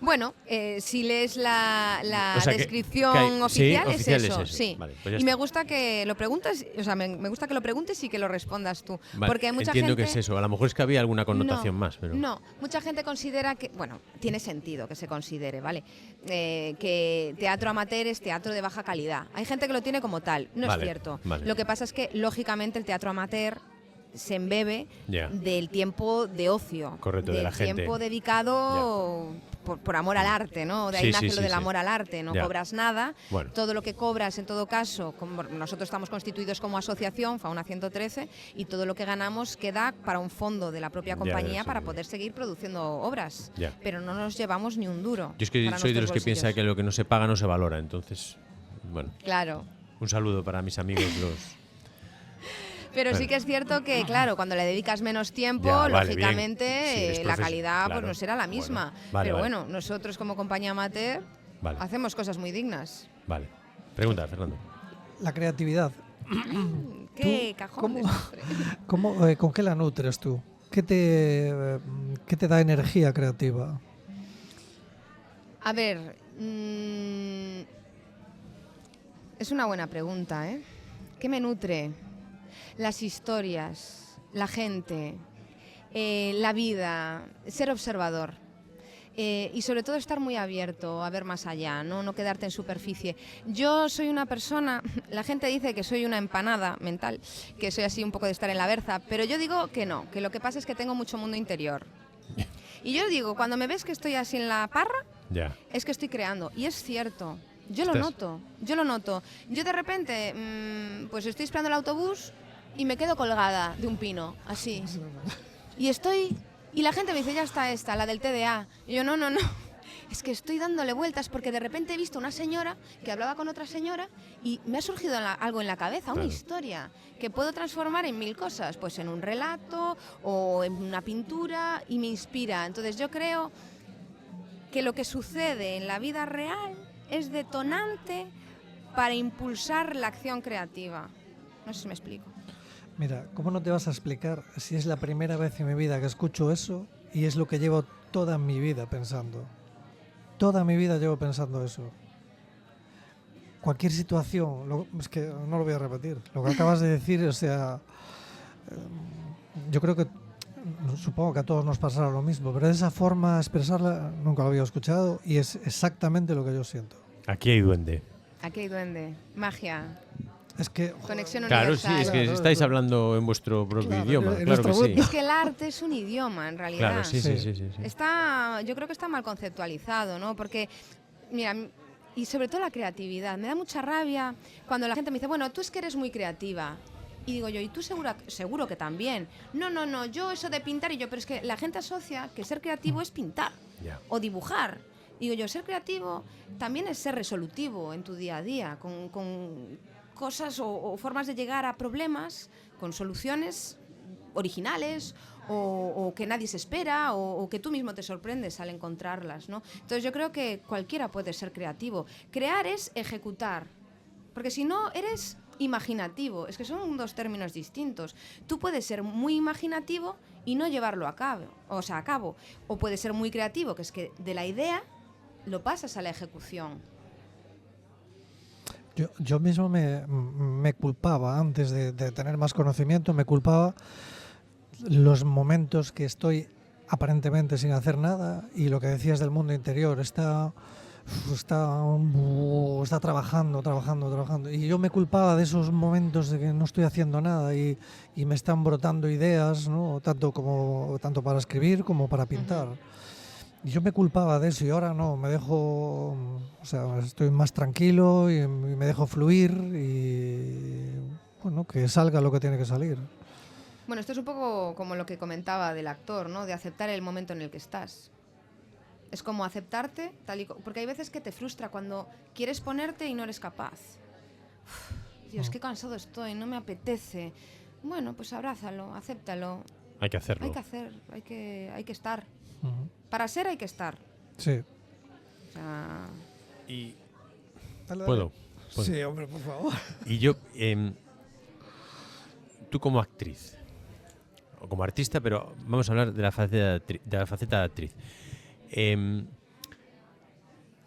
Bueno, si lees la O sea, descripción que hay- oficial, sí, es oficial eso, es eso. sí. Vale, pues ya y me está. gusta que lo preguntes, o sea, me gusta que lo preguntes y que lo respondas tú. Vale, Porque hay mucha entiendo gente... que es eso. A lo mejor es que había alguna connotación no, más, pero... No, mucha gente considera que, bueno, tiene sentido que se considere, ¿vale? Que teatro amateur es teatro de baja calidad. Hay gente que lo tiene como tal, no Vale, es cierto. vale. Lo que pasa es que, lógicamente, el teatro amateur se embebe Ya. del tiempo de ocio, Correcto, de del la gente. tiempo dedicado por amor al arte, ¿no? De ahí Sí, nace sí, lo del sí. amor al arte, no Ya. cobras nada. Bueno. Todo lo que cobras, en todo caso, como nosotros estamos constituidos como asociación, Fauna 113, y todo lo que ganamos queda para un fondo de la propia Ya, compañía sí, para sí. poder seguir produciendo obras. Ya. Pero no nos llevamos ni un duro. Yo es que para soy de los nuestros que piensa bolsillos. que lo que no se paga no se valora. Entonces, bueno, Claro. un saludo para mis amigos los... Pero sí Bueno. que es cierto que, claro, cuando le dedicas menos tiempo, Ya, vale, lógicamente bien. Sí, es la calidad claro. pues no será la misma. Bueno, vale, Pero vale. bueno, nosotros como compañía amateur Vale. hacemos cosas muy dignas. Vale. Pregunta, Fernando. La creatividad. ¿Qué ¿Tú cajón? cómo- ¿Con qué la nutres tú? ¿Qué te da energía creativa? A ver, es una buena pregunta, ¿eh? ¿Qué me nutre? Las historias, la gente, la vida, ser observador. Y sobre todo estar muy abierto a ver más allá, no quedarte en superficie. Yo soy una persona, la gente dice que soy una empanada mental, que soy así un poco de estar en la berza, pero yo digo que no, que lo que pasa es que tengo mucho mundo interior. Y yo digo, cuando me ves que estoy así en la parra, Ya. es que estoy creando. Y es cierto, yo Estás- lo noto, yo lo noto. Yo de repente, pues estoy esperando el autobús y me quedo colgada de un pino, así. Y estoy... Y la gente me dice, ya está esta, la del TDA. Y yo, no. Es que estoy dándole vueltas porque de repente he visto una señora que hablaba con otra señora y me ha surgido algo en la cabeza, una Claro. historia que puedo transformar en 1000 cosas, pues en un relato o en una pintura y me inspira. Entonces yo creo que lo que sucede en la vida real es detonante para impulsar la acción creativa. No sé si me explico. Mira, ¿cómo no te vas a explicar si es la primera vez en mi vida que escucho eso y es lo que llevo toda mi vida pensando? Toda mi vida llevo pensando eso. Cualquier situación, es que no lo voy a repetir, lo que acabas de decir, o sea, yo creo que, supongo que a todos nos pasará lo mismo, pero de esa forma de expresarla nunca lo había escuchado y es exactamente lo que yo siento. Aquí hay duende. Aquí hay duende, magia, Es que, joder, conexión Claro, sí, universal. es que Claro, estáis claro. hablando en vuestro propio Claro, idioma. en Claro que nuestro sí. Es que el arte es un idioma, en realidad. Claro, sí. Yo creo que está mal conceptualizado, ¿no? Porque, mira, y sobre todo la creatividad. Me da mucha rabia cuando la gente me dice, bueno, tú es que eres muy creativa. Y digo yo, ¿y tú seguro que también? No, yo eso de pintar y yo, pero es que la gente asocia que ser creativo es pintar Ya. o dibujar. Digo yo, ser creativo también es ser resolutivo en tu día a día, con cosas o formas de llegar a problemas, con soluciones originales o que nadie se espera o que tú mismo te sorprendes al encontrarlas, ¿no? Entonces yo creo que cualquiera puede ser creativo. Crear es ejecutar, porque si no eres imaginativo, es que son dos términos distintos. Tú puedes ser muy imaginativo y no llevarlo a cabo, o puedes ser muy creativo, que es que de la idea lo pasas a la ejecución. yo mismo me culpaba, antes de tener más conocimiento, me culpaba los momentos que estoy aparentemente sin hacer nada y lo que decías del mundo interior, está trabajando. Y yo me culpaba de esos momentos de que no estoy haciendo nada y me están brotando ideas, ¿no? Tanto para escribir como para pintar. Y yo me culpaba de eso y ahora no, me dejo, o sea, estoy más tranquilo y me dejo fluir y bueno, que salga lo que tiene que salir. Bueno, esto es un poco como lo que comentaba del actor, ¿no? De aceptar el momento en el que estás. Es como aceptarte porque hay veces que te frustra cuando quieres ponerte y no eres capaz. Dios, qué cansado estoy, no me apetece. Bueno, pues abrázalo, acéptalo. Hay que hacerlo. Hay que estar. Uh-huh. Para ser hay que estar. Sí. O sea, Y Dale. ¿Puedo? Sí, hombre, por favor. Y yo, tú como actriz, o como artista, pero vamos a hablar de la faceta de actriz.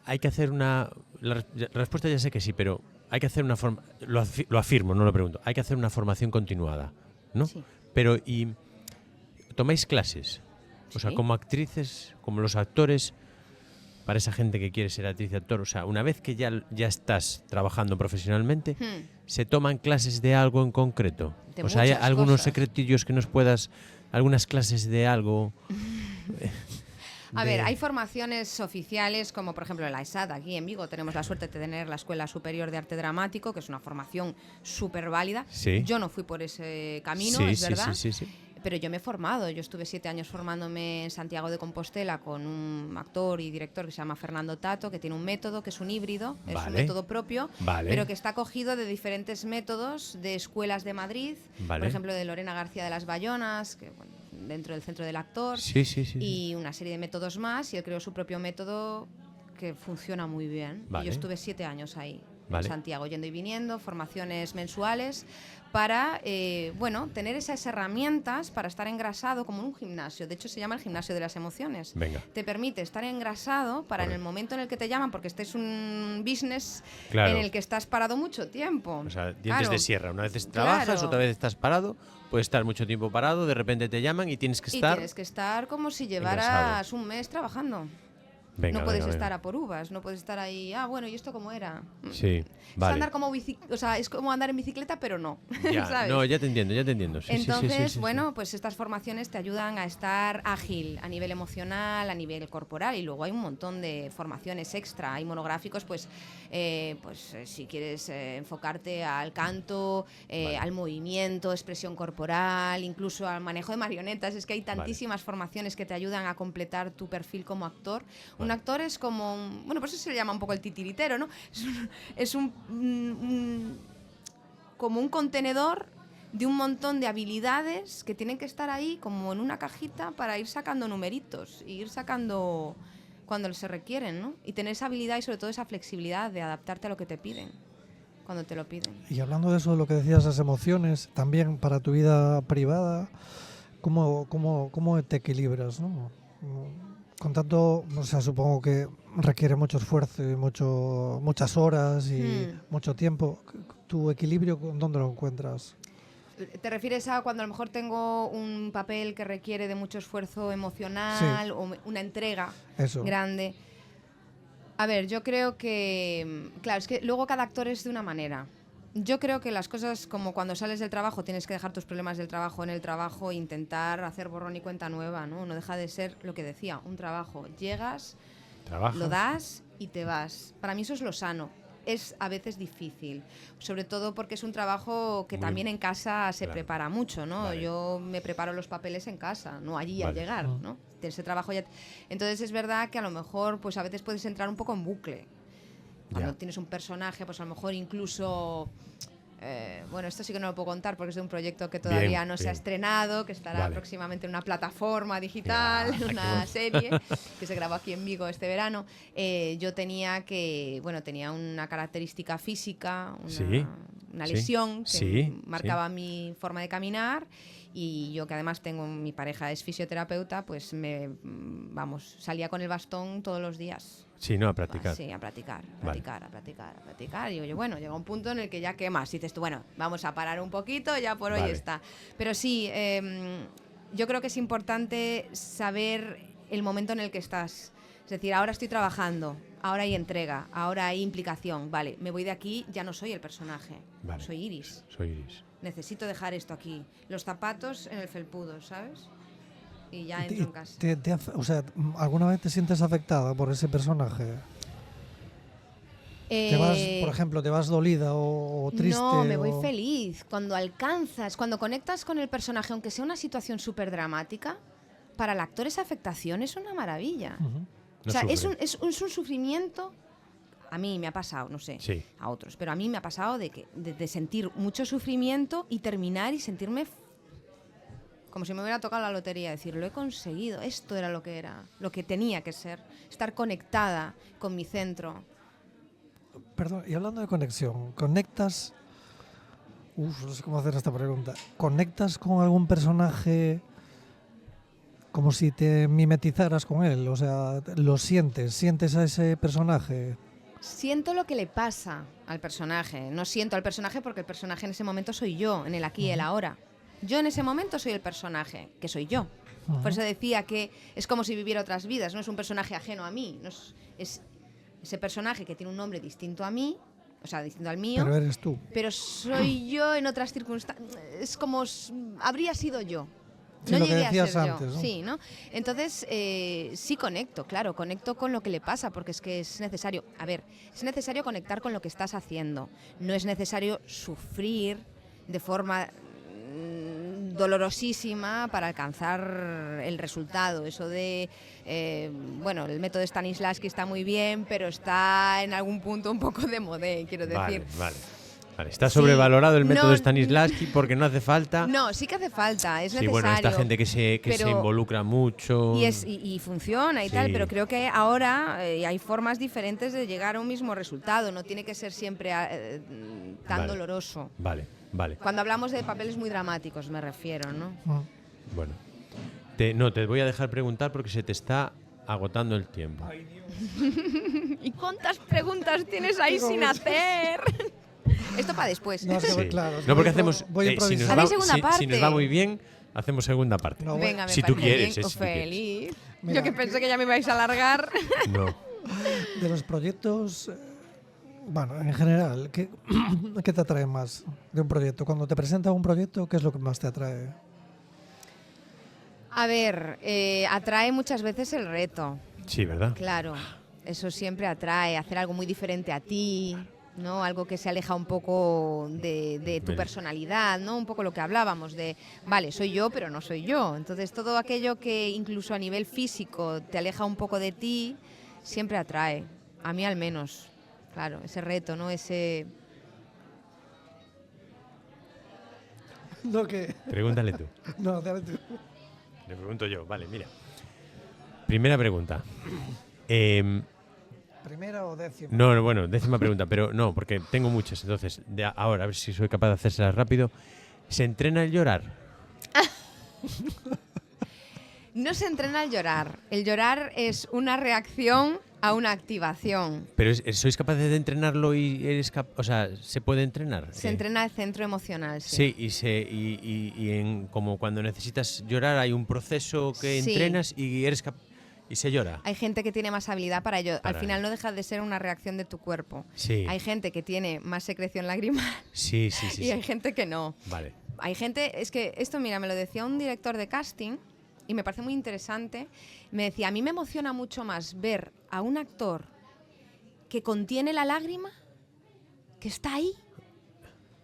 Hay que hacer una... La respuesta ya sé que sí, pero hay que hacer una forma... Lo afirmo, no lo pregunto. Hay que hacer una formación continuada, ¿no? Sí. Pero, ¿y tomáis clases? O sea, Sí. como actrices, como los actores, para esa gente que quiere ser actriz y actor, o sea, una vez que ya estás trabajando profesionalmente, ¿se toman clases de algo en concreto? De O sea, ¿hay muchas algunos cosas. secretillos que nos puedas... algunas clases de algo? A ver, hay formaciones oficiales, como por ejemplo la ESAD, aquí en Vigo tenemos la suerte de tener la Escuela Superior de Arte Dramático, que es una formación súper válida. Sí. Yo no fui por ese camino, Sí, es sí, verdad. sí, sí, sí. Pero yo me he formado, yo estuve 7 años formándome en Santiago de Compostela con un actor y director que se llama Fernando Tato, que tiene un método que es un híbrido, es un Vale. método propio, Vale. pero que está cogido de diferentes métodos de escuelas de Madrid, Vale. por ejemplo de Lorena García de las Bayonas, que bueno, dentro del Centro del Actor, Sí, sí, sí, y una serie de métodos más, y él creó su propio método que funciona muy bien. Vale. Y yo estuve 7 años ahí, Vale. en Santiago, yendo y viniendo, formaciones mensuales, para bueno, tener esas herramientas para estar engrasado como en un gimnasio. De hecho, se llama el gimnasio de las emociones. Venga. Te permite estar engrasado para en el Correcto. momento en el que te llaman, porque este es un business Claro. en el que estás parado mucho tiempo. O sea, dientes Claro. de sierra. Una vez trabajas, Claro. otra vez estás parado, puedes estar mucho tiempo parado, de repente te llaman y tienes que Y estar... tienes que estar como si llevaras engrasado. un mes trabajando. Venga, no puedes venga, estar venga. a por uvas, no puedes estar ahí, bueno, ¿y esto cómo era? Sí, Es vale. andar como o sea, es como andar en bicicleta, pero no. Ya, ¿sabes? no, ya te entiendo, ya te entiendo. Sí, sí, sí, Entonces, sí, sí, sí. bueno, pues estas formaciones te ayudan a estar ágil a nivel emocional, a nivel corporal, y luego hay un montón de formaciones extra. Hay monográficos, pues si quieres enfocarte al canto, Vale. al movimiento, expresión corporal, incluso al manejo de marionetas. Es que hay tantísimas formaciones que te ayudan a completar tu perfil como actor. Un Vale. actor es como, bueno, por eso se le llama un poco el titiritero, ¿no? Es como un contenedor de un montón de habilidades que tienen que estar ahí como en una cajita para ir sacando numeritos y ir sacando cuando se requieren, ¿no? Y tener esa habilidad y sobre todo esa flexibilidad de adaptarte a lo que te piden, cuando te lo piden. Y hablando de eso, de lo que decías, las emociones, también para tu vida privada, ¿cómo te equilibras, no? Con tanto, o sea, supongo que requiere mucho esfuerzo y muchas horas y mucho tiempo. ¿Tu equilibrio dónde lo encuentras? ¿Te refieres a cuando a lo mejor tengo un papel que requiere de mucho esfuerzo emocional o una entrega Eso. grande? A ver, yo creo que, claro, es que luego cada actor es de una manera. Yo creo que las cosas, como cuando sales del trabajo, tienes que dejar tus problemas del trabajo en el trabajo e intentar hacer borrón y cuenta nueva, ¿no? No deja de ser lo que decía, un trabajo. Llegas, Trabajas. lo das y te vas. Para mí eso es lo sano. Es a veces difícil, sobre todo porque es un trabajo que Muy- también en casa se claro. prepara mucho, ¿no? Vale. Yo me preparo los papeles en casa, no allí al Vale. llegar, ¿no? Ese trabajo ya... Entonces es verdad que a lo mejor pues a veces puedes entrar un poco en bucle. Cuando Ya. tienes un personaje, pues a lo mejor incluso... bueno, esto sí que no lo puedo contar porque es de un proyecto que todavía Bien, no se ha bien. estrenado, que estará Vale. próximamente en una plataforma digital, Ya, una qué bueno. serie que se grabó aquí en Vigo este verano. Yo tenía una característica física, Sí, una sí, lesión que sí, marcaba mi forma de caminar, y yo, que además mi pareja es fisioterapeuta, pues salía con el bastón todos los días. Sí, no, a practicar. Sí, a practicar, a Vale. practicar, a practicar, a practicar. Y digo yo, bueno, llega un punto en el que ya, ¿qué más? Y dices tú, bueno, vamos a parar un poquito, ya por hoy Vale. está. Pero sí, yo creo que es importante saber el momento en el que estás. Es decir, ahora estoy trabajando, ahora hay entrega, ahora hay implicación. Vale, me voy de aquí, ya no soy el personaje, Vale. soy Iris. Soy Iris. Necesito dejar esto aquí. Los zapatos en el felpudo, ¿sabes? Y ya ¿Y entro en casa. o sea, ¿alguna vez te sientes afectada por ese personaje? Por ejemplo, te vas dolida o triste? No, me voy o- feliz. Cuando cuando conectas con el personaje, aunque sea una situación súper dramática, para el actor esa afectación es una maravilla. Ujú. O sea, No es sufre. un sufrimiento. A mí me ha pasado, no sé, Sí. a otros, pero a mí me ha pasado de sentir mucho sufrimiento y terminar y sentirme como si me hubiera tocado la lotería, decir, lo he conseguido, esto era lo que tenía que ser, estar conectada con mi centro. Perdón, y hablando de conexión, ¿conectas? No sé cómo hacer esta pregunta. ¿Conectas con algún personaje como si te mimetizaras con él? O sea, ¿lo sientes a ese personaje? Siento lo que le pasa al personaje. No siento al personaje porque el personaje en ese momento soy yo, en el aquí y el ahora. Yo en ese momento soy el personaje, que soy yo. Por eso decía que es como si viviera otras vidas, no es un personaje ajeno a mí. No es ese personaje que tiene un nombre distinto a mí, o sea, distinto al mío. Pero eres tú. Pero soy yo en otras circunstancias. Es como habría sido yo. Sí, No lo que llegué a ser decías yo. antes, ¿no? Sí, ¿no? Entonces, sí conecto con lo que le pasa, porque es que es necesario. A ver, es necesario conectar con lo que estás haciendo. No es necesario sufrir de forma dolorosísima para alcanzar el resultado. Eso de, bueno, el método Stanislavski está muy bien, pero está en algún punto un poco de modé, quiero decir. Vale. Está sobrevalorado el método no, Stanislavski porque no hace falta. No, sí que hace falta, es necesario. Bueno, esta gente que se involucra mucho. Y funciona y tal, pero creo que ahora hay formas diferentes de llegar a un mismo resultado. No tiene que ser siempre tan doloroso. Vale. Cuando hablamos de papeles muy dramáticos, me refiero, ¿no? Bueno. Te voy a dejar preguntar porque se te está agotando el tiempo. ¿Y cuántas preguntas tienes ahí sin hacer? Esto para después. No, claro, no, porque hacemos. Si nos va muy bien, hacemos segunda parte. No, venga, si tú quieres. Bien, feliz. Mira, yo que pensé que ya me ibais a alargar. No. De los proyectos, bueno, en general, ¿qué te atrae más de un proyecto? Cuando te presenta un proyecto, ¿qué es lo que más te atrae? A ver, atrae muchas veces el reto. Sí, ¿verdad? Claro, eso siempre atrae, hacer algo muy diferente a ti, ¿no? Algo que se aleja un poco de tu personalidad, ¿no? Un poco lo que hablábamos de, vale, soy yo, pero no soy yo. Entonces, todo aquello que incluso a nivel físico te aleja un poco de ti, siempre atrae. A mí al menos, claro, ese reto, ¿no? No, ¿qué? Pregúntale tú. No, dale tú. Le pregunto yo. Vale, mira. Primera pregunta. ¿Primera o décima? No, bueno, décima pregunta, pero no, porque tengo muchas. Entonces, ahora, a ver si soy capaz de hacérselas rápido. ¿Se entrena el llorar? No se entrena el llorar. El llorar es una reacción a una activación. ¿Pero sois capaces de entrenarlo y o sea, se puede entrenar? Se entrena el centro emocional, sí. Sí, como cuando necesitas llorar hay un proceso que entrenas y eres capaz. Y se llora. Hay gente que tiene más habilidad para ello. Al final no deja de ser una reacción de tu cuerpo. Sí. Hay gente que tiene más secreción lagrimal. Sí. Y hay gente que no. Vale. Hay gente, es que esto, mira, me lo decía un director de casting y me parece muy interesante. Me decía, a mí me emociona mucho más ver a un actor que contiene la lágrima, que está ahí,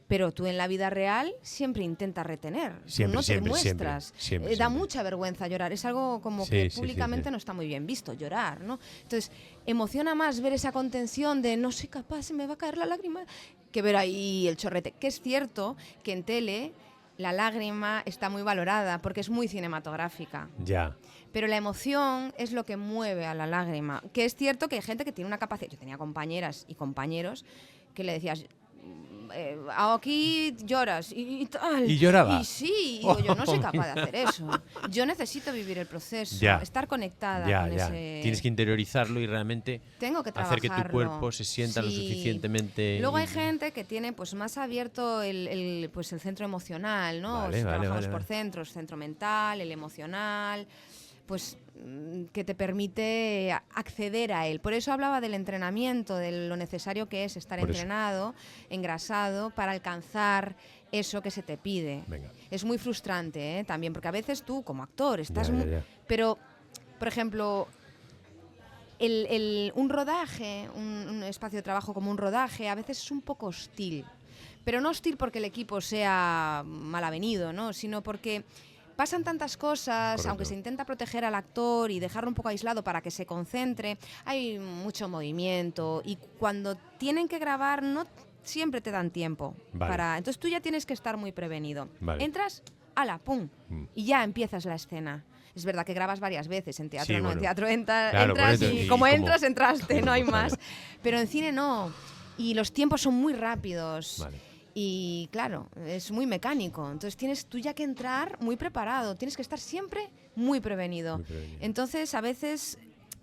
pero tú en la vida real siempre intentas retener, no te muestras. Siempre. Da mucha vergüenza llorar, es algo como que públicamente no está muy bien visto, llorar, ¿no? Entonces, emociona más ver esa contención de no soy capaz, se me va a caer la lágrima, que ver ahí el chorrete. Que es cierto que en tele la lágrima está muy valorada porque es muy cinematográfica. Ya. Pero la emoción es lo que mueve a la lágrima. Que es cierto que hay gente que tiene una capacidad. Yo tenía compañeras y compañeros que le decías, aquí lloras y tal. ¿Y lloraba? Y sí, digo, yo no soy capaz de hacer eso. Yo necesito vivir el proceso, estar conectada con ese... Tienes que interiorizarlo y realmente tengo que hacer que tu cuerpo se sienta lo suficientemente... Luego hay gente que tiene pues más abierto el centro emocional, ¿no? Trabajamos por centros, centro mental, el emocional, pues que te permite acceder a él. Por eso hablaba del entrenamiento, de lo necesario que es estar entrenado, engrasado, para alcanzar eso que se te pide. Venga. Es muy frustrante, también, porque a veces tú, como actor, estás... Pero, por ejemplo, un rodaje, un espacio de trabajo como un rodaje, a veces es un poco hostil. Pero no hostil porque el equipo sea mal avenido, ¿no? Sino porque... pasan tantas cosas, correcto, aunque se intenta proteger al actor y dejarlo un poco aislado para que se concentre, hay mucho movimiento y cuando tienen que grabar no siempre te dan tiempo. Entonces tú ya tienes que estar muy prevenido. Entras, ¡hala! ¡Pum! Y ya empiezas la escena. Es verdad que grabas varias veces, en teatro en teatro entras y como entras, entraste, no hay más. Pero en cine no. y los tiempos son muy rápidos. Vale. Y claro, es muy mecánico. Entonces tienes tú ya que entrar muy preparado, tienes que estar siempre muy prevenido. Muy prevenido. Entonces a veces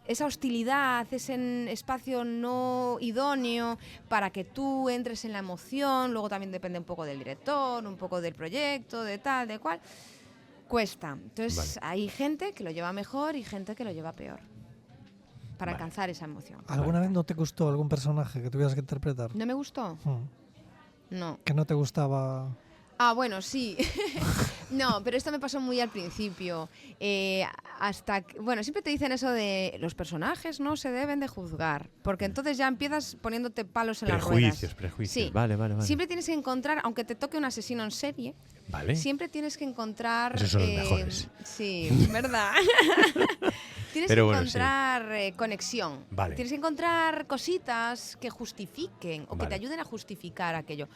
esa hostilidad, ese espacio no idóneo para que tú entres en la emoción, luego también depende un poco del director, un poco del proyecto, de tal, de cual, cuesta. Entonces hay gente que lo lleva mejor y gente que lo lleva peor para alcanzar esa emoción. ¿Alguna vez no te gustó algún personaje que tuvieras que interpretar? ¿No me gustó? No. ¿Que no te gustaba? Ah, bueno, sí. No, pero esto me pasó muy al principio. Bueno, siempre te dicen eso de los personajes no se deben de juzgar, porque entonces ya empiezas poniéndote palos en las ruedas. Prejuicios. Sí. Vale. Siempre tienes que encontrar, aunque te toque un asesino en serie, Vale. siempre tienes que encontrar... Esos son los mejores. Sí, ¿verdad? Tienes Pero que bueno, encontrar conexión. Vale. Tienes que encontrar cositas que justifiquen o que Vale. te ayuden a justificar aquello.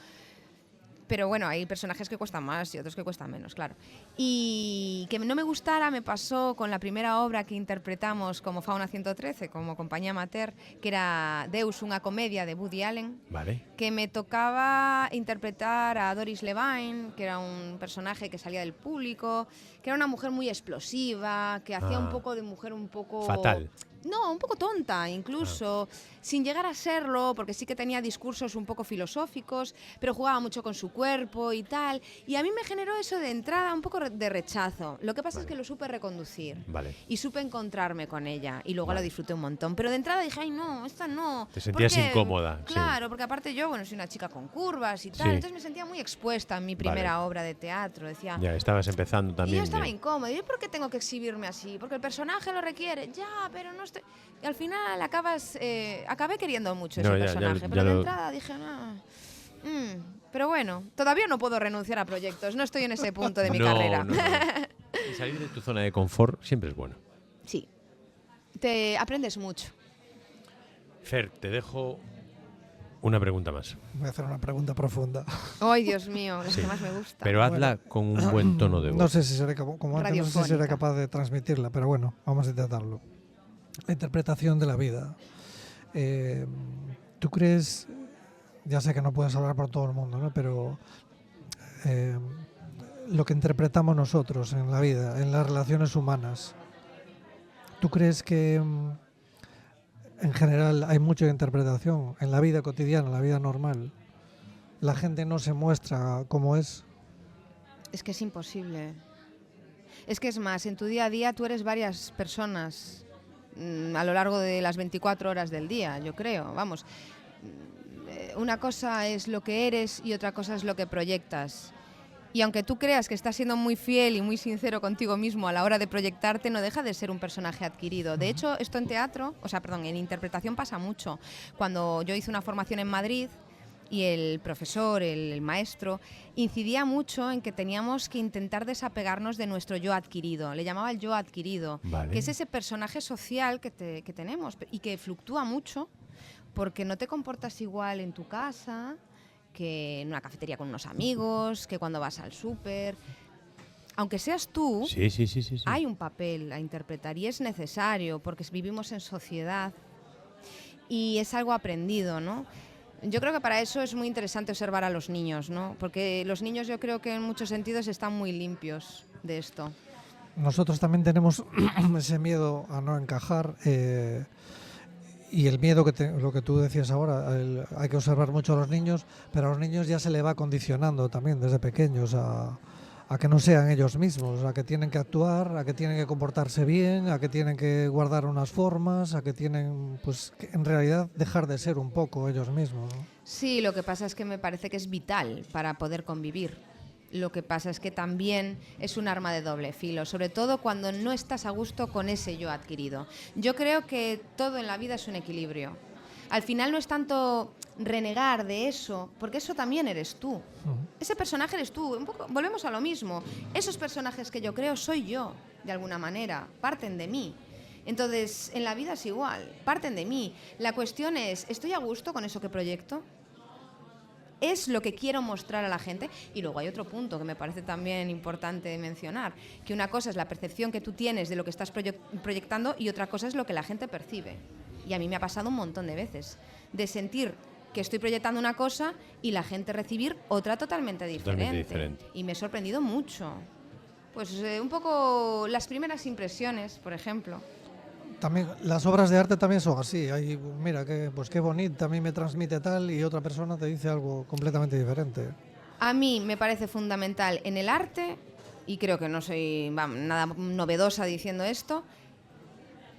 Pero bueno, hay personajes que cuestan más y otros que cuestan menos, claro. Y que no me gustara me pasó con la primera obra que interpretamos como Fauna 113, como compañía amateur, que era Deus, una comedia de Woody Allen, Vale. que me tocaba interpretar a Doris Levine, que era un personaje que salía del público, que era una mujer muy explosiva, que hacía un poco de mujer un poco... Fatal. No, un poco tonta incluso, sin llegar a serlo, porque sí que tenía discursos un poco filosóficos, pero jugaba mucho con su cuerpo y tal. Y a mí me generó eso de entrada un poco de rechazo. Lo que pasa es que lo supe reconducir Vale. y supe encontrarme con ella y luego Vale. la disfruté un montón. Pero de entrada dije, ay no, esta no. Te sentías Porque, incómoda, sí. Claro, porque aparte yo, bueno, soy una chica con curvas y tal, Sí. entonces me sentía muy expuesta en mi primera obra de teatro. Decía, Ya estabas empezando y también. yo estaba incómoda. ¿Y yo por qué tengo que exhibirme así? Porque el personaje lo requiere. Ya, pero no estoy... Y al final acabé queriendo mucho ese personaje. Pero de entrada dije, no. Pero bueno, todavía no puedo renunciar a proyectos. No estoy en ese punto de mi carrera. No. Y salir de tu zona de confort siempre es bueno. Sí. Te aprendes mucho. Fer, te dejo una pregunta más. Voy a hacer una pregunta profunda. Ay, Dios mío, las Sí. que más me gustan. Pero hazla con un buen tono de voz. No sé si seré, como antes, no sé si seré Radiofónica. capaz de transmitirla, pero bueno, vamos a intentarlo. La interpretación de la vida. ¿Tú crees, ya sé que no puedes hablar por todo el mundo, ¿no? Pero lo que interpretamos nosotros en la vida, en las relaciones humanas, ¿tú crees que en general hay mucha interpretación en la vida cotidiana, en la vida normal? ¿La gente no se muestra como es? Es que es imposible. Es que es más, en tu día a día tú eres varias personas a lo largo de las 24 horas del día, yo creo. Vamos, una cosa es lo que eres y otra cosa es lo que proyectas. Y aunque tú creas que estás siendo muy fiel y muy sincero contigo mismo a la hora de proyectarte, no deja de ser un personaje adquirido. De hecho, esto en teatro, en interpretación pasa mucho. Cuando yo hice una formación en Madrid, y el profesor, el maestro, incidía mucho en que teníamos que intentar desapegarnos de nuestro yo adquirido. Le llamaba el yo adquirido, Vale. que es ese personaje social que tenemos y que fluctúa mucho porque no te comportas igual en tu casa que en una cafetería con unos amigos, que cuando vas al súper. Aunque seas tú, Sí. hay un papel a interpretar y es necesario porque vivimos en sociedad y es algo aprendido, ¿no? Yo creo que para eso es muy interesante observar a los niños, ¿no? Porque los niños yo creo que en muchos sentidos están muy limpios de esto. Nosotros también tenemos ese miedo a no encajar y el miedo lo que tú decías ahora, hay que observar mucho a los niños, pero a los niños ya se le va condicionando también desde pequeños a que no sean ellos mismos, a que tienen que actuar, a que tienen que comportarse bien, a que tienen que guardar unas formas, a que tienen, pues, que en realidad dejar de ser un poco ellos mismos, ¿no? Sí, lo que pasa es que me parece que es vital para poder convivir. Lo que pasa es que también es un arma de doble filo, sobre todo cuando no estás a gusto con ese yo adquirido. Yo creo que todo en la vida es un equilibrio. Al final no es tanto renegar de eso, porque eso también eres tú. Ese personaje eres tú. Un poco, volvemos a lo mismo. Esos personajes que yo creo soy yo, de alguna manera, parten de mí. Entonces, en la vida es igual, parten de mí. La cuestión es, ¿estoy a gusto con eso que proyecto? ¿Es lo que quiero mostrar a la gente? Y luego hay otro punto que me parece también importante mencionar, que una cosa es la percepción que tú tienes de lo que estás proyectando y otra cosa es lo que la gente percibe. Y a mí me ha pasado un montón de veces, de sentir que estoy proyectando una cosa y la gente recibir otra totalmente diferente. Y me he sorprendido mucho. Pues un poco las primeras impresiones, por ejemplo. También las obras de arte también son así. Hay, mira, pues qué bonita, a mí me transmite tal y otra persona te dice algo completamente diferente. A mí me parece fundamental en el arte, y creo que no soy nada novedosa diciendo esto,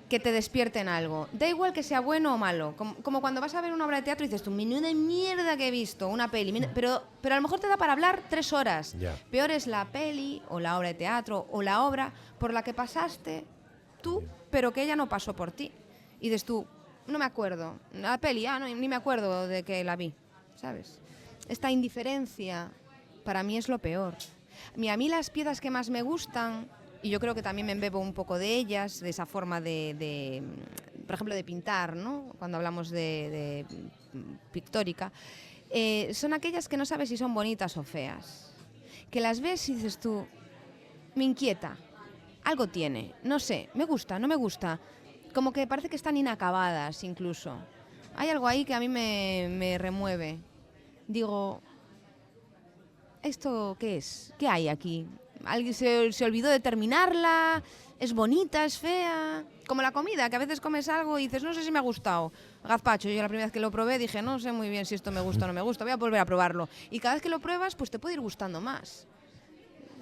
que te despierten algo. Da igual que sea bueno o malo. Como cuando vas a ver una obra de teatro y dices tú, menuda mierda que he visto, una peli. Pero a lo mejor te da para hablar 3 horas. Ya. Peor es la peli o la obra de teatro o la obra por la que pasaste tú, pero que ella no pasó por ti. Y dices tú, no me acuerdo. La peli, no, ni me acuerdo de que la vi, ¿sabes? Esta indiferencia para mí es lo peor. A mí las piezas que más me gustan, y yo creo que también me embebo un poco de ellas, de esa forma de por ejemplo, de pintar, ¿no? Cuando hablamos de pictórica, son aquellas que no sabes si son bonitas o feas. Que las ves y dices tú, me inquieta, algo tiene, no sé, me gusta, no me gusta, como que parece que están inacabadas incluso. Hay algo ahí que a mí me remueve. Digo, ¿esto qué es? ¿Qué hay aquí? ¿Alguien se olvidó de terminarla? ¿Es bonita? ¿Es fea? Como la comida, que a veces comes algo y dices, no sé si me ha gustado. Gazpacho, yo la primera vez que lo probé dije, no sé muy bien si esto me gusta o no me gusta, voy a volver a probarlo. Y cada vez que lo pruebas, pues te puede ir gustando más.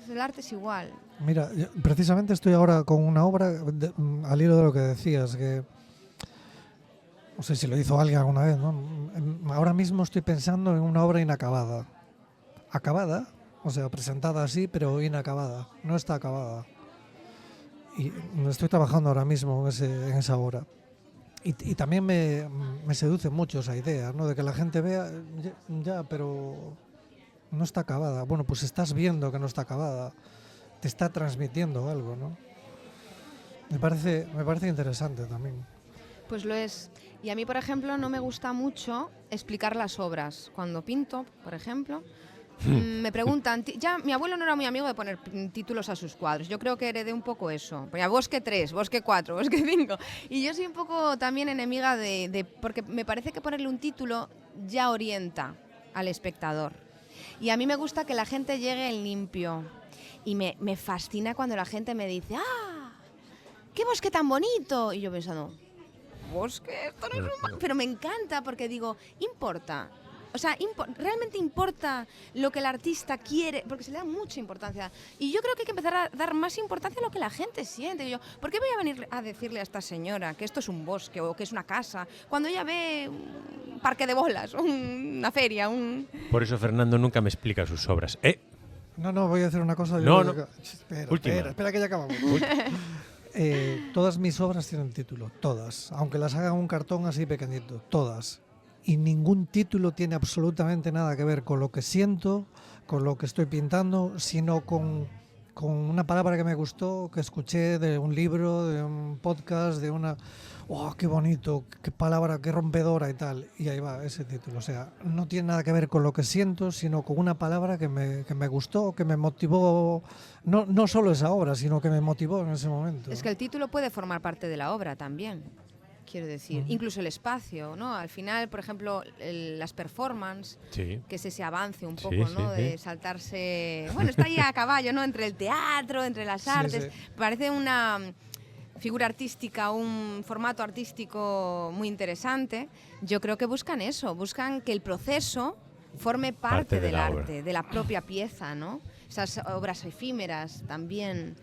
El arte es igual. Mira, yo precisamente estoy ahora con una obra al hilo de lo que decías, que no sé si lo hizo alguien alguna vez, ¿no? Ahora mismo estoy pensando en una obra inacabada. Acabada, o sea, presentada así, pero inacabada. No está acabada. Y estoy trabajando ahora mismo en esa obra. Y también me seduce mucho esa idea, ¿no? De que la gente vea, ya, pero no está acabada. Bueno, pues estás viendo que no está acabada. Te está transmitiendo algo, ¿no? Me parece interesante también. Pues lo es. Y a mí, por ejemplo, no me gusta mucho explicar las obras. Cuando pinto, por ejemplo, me preguntan, ya mi abuelo no era muy amigo de poner títulos a sus cuadros. Yo creo que heredé un poco eso. Ponía Bosque 3, Bosque 4, Bosque 5. Y yo soy un poco también enemiga porque me parece que ponerle un título ya orienta al espectador. Y a mí me gusta que la gente llegue en limpio. Y me fascina cuando la gente me dice, ¡ah! ¡Qué bosque tan bonito! Y yo pensando, ¿bosque? Esto no es un... Pero me encanta porque digo, importa. O sea, realmente importa lo que el artista quiere, porque se le da mucha importancia. Y yo creo que hay que empezar a dar más importancia a lo que la gente siente. Y yo, ¿por qué voy a venir a decirle a esta señora que esto es un bosque o que es una casa, cuando ella ve un parque de bolas, una feria, Por eso Fernando nunca me explica sus obras. No, voy a hacer una cosa. No. Espera que ya acabamos. Todas mis obras tienen título, todas. Aunque las hagan un cartón así pequeñito, todas. Y ningún título tiene absolutamente nada que ver con lo que siento, con lo que estoy pintando, sino con una palabra que me gustó, que escuché de un libro, de un podcast, de una... ¡Oh, qué bonito! ¡Qué palabra, qué rompedora y tal! Y ahí va ese título. O sea, no tiene nada que ver con lo que siento, sino con una palabra que me gustó, que me motivó. No solo esa obra, sino que me motivó en ese momento. Es que el título puede formar parte de la obra también. Quiero decir, incluso el espacio, ¿no? Al final, por ejemplo, las performances, Sí. que es ese avance un poco, Sí, ¿no? sí, De saltarse... Bueno, está ahí a caballo, ¿no? Entre el teatro, entre las artes. Sí. Parece una figura artística, un formato artístico muy interesante. Yo creo que buscan eso, buscan que el proceso forme parte del arte, de la propia pieza, ¿no? Esas obras efímeras también...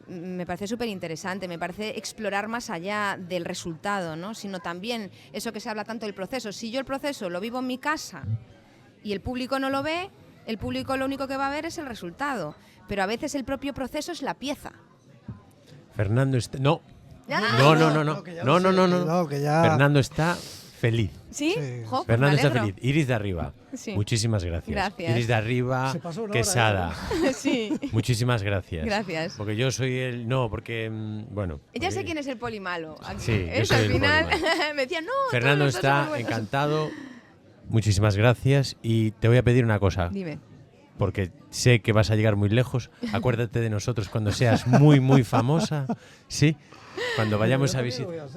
Me parece súper interesante, me parece explorar más allá del resultado, ¿no? Sino también eso que se habla tanto del proceso. Si yo el proceso lo vivo en mi casa y el público no lo ve, el público lo único que va a ver es el resultado. Pero a veces el propio proceso es la pieza. Fernando está... No. ¡Ah! No. Que ya... Fernando está feliz. ¿Sí? Sí. Jo, pues Fernando me está alegro. feliz. Iris de Arriba. Sí. Muchísimas gracias. Gracias. Iris de Arriba, Se pasó una Quesada. hora, Sí, Muchísimas gracias. gracias. Porque yo soy el... No, porque... Bueno. Ya sé porque- quién es el polimalo. Sí, yo Es soy al el final polimalo. me decían, no, Fernando todos los otros son está buenos. encantado. Muchísimas gracias. Y te voy a pedir una cosa. Dime. Porque sé que vas a llegar muy lejos. Acuérdate de nosotros cuando seas muy, muy famosa. Sí. Cuando vayamos a visitar...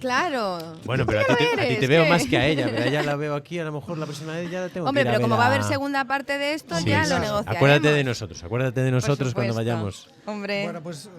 Claro. Bueno, Tú pero ya a ti lo te eres, veo ¿qué? más que a ella, pero a ella la veo aquí, a lo mejor la próxima vez ya la tengo Hombre, que ir a pero como ver va a haber segunda parte de esto, Sí, ya sí, lo sí. negociaremos. Acuérdate de nosotros cuando supuesto. vayamos. Hombre, Bueno, pues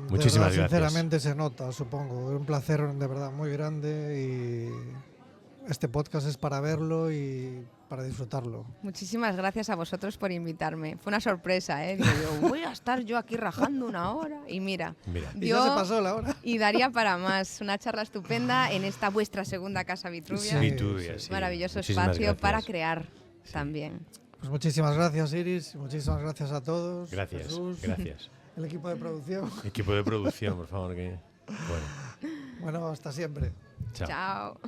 Muchísimas de verdad, gracias. sinceramente se nota, supongo. Es un placer de verdad muy grande y este podcast es para verlo y para disfrutarlo. muchísimas gracias a vosotros por invitarme. Fue una sorpresa, ¿eh? Digo yo, voy a estar yo aquí rajando una hora y mira, Mira. Y ya se pasó la hora. y daría para más. Una charla estupenda en esta vuestra segunda casa Vitruvia. Sí. Vitruvia, sí. Maravilloso Muchísimas espacio gracias. para crear también. Pues muchísimas gracias, Iris, y muchísimas gracias a todos. Gracias, Jesús, gracias. el equipo de producción. Equipo de producción, por favor. Que... Bueno, hasta siempre. Chao. Chao.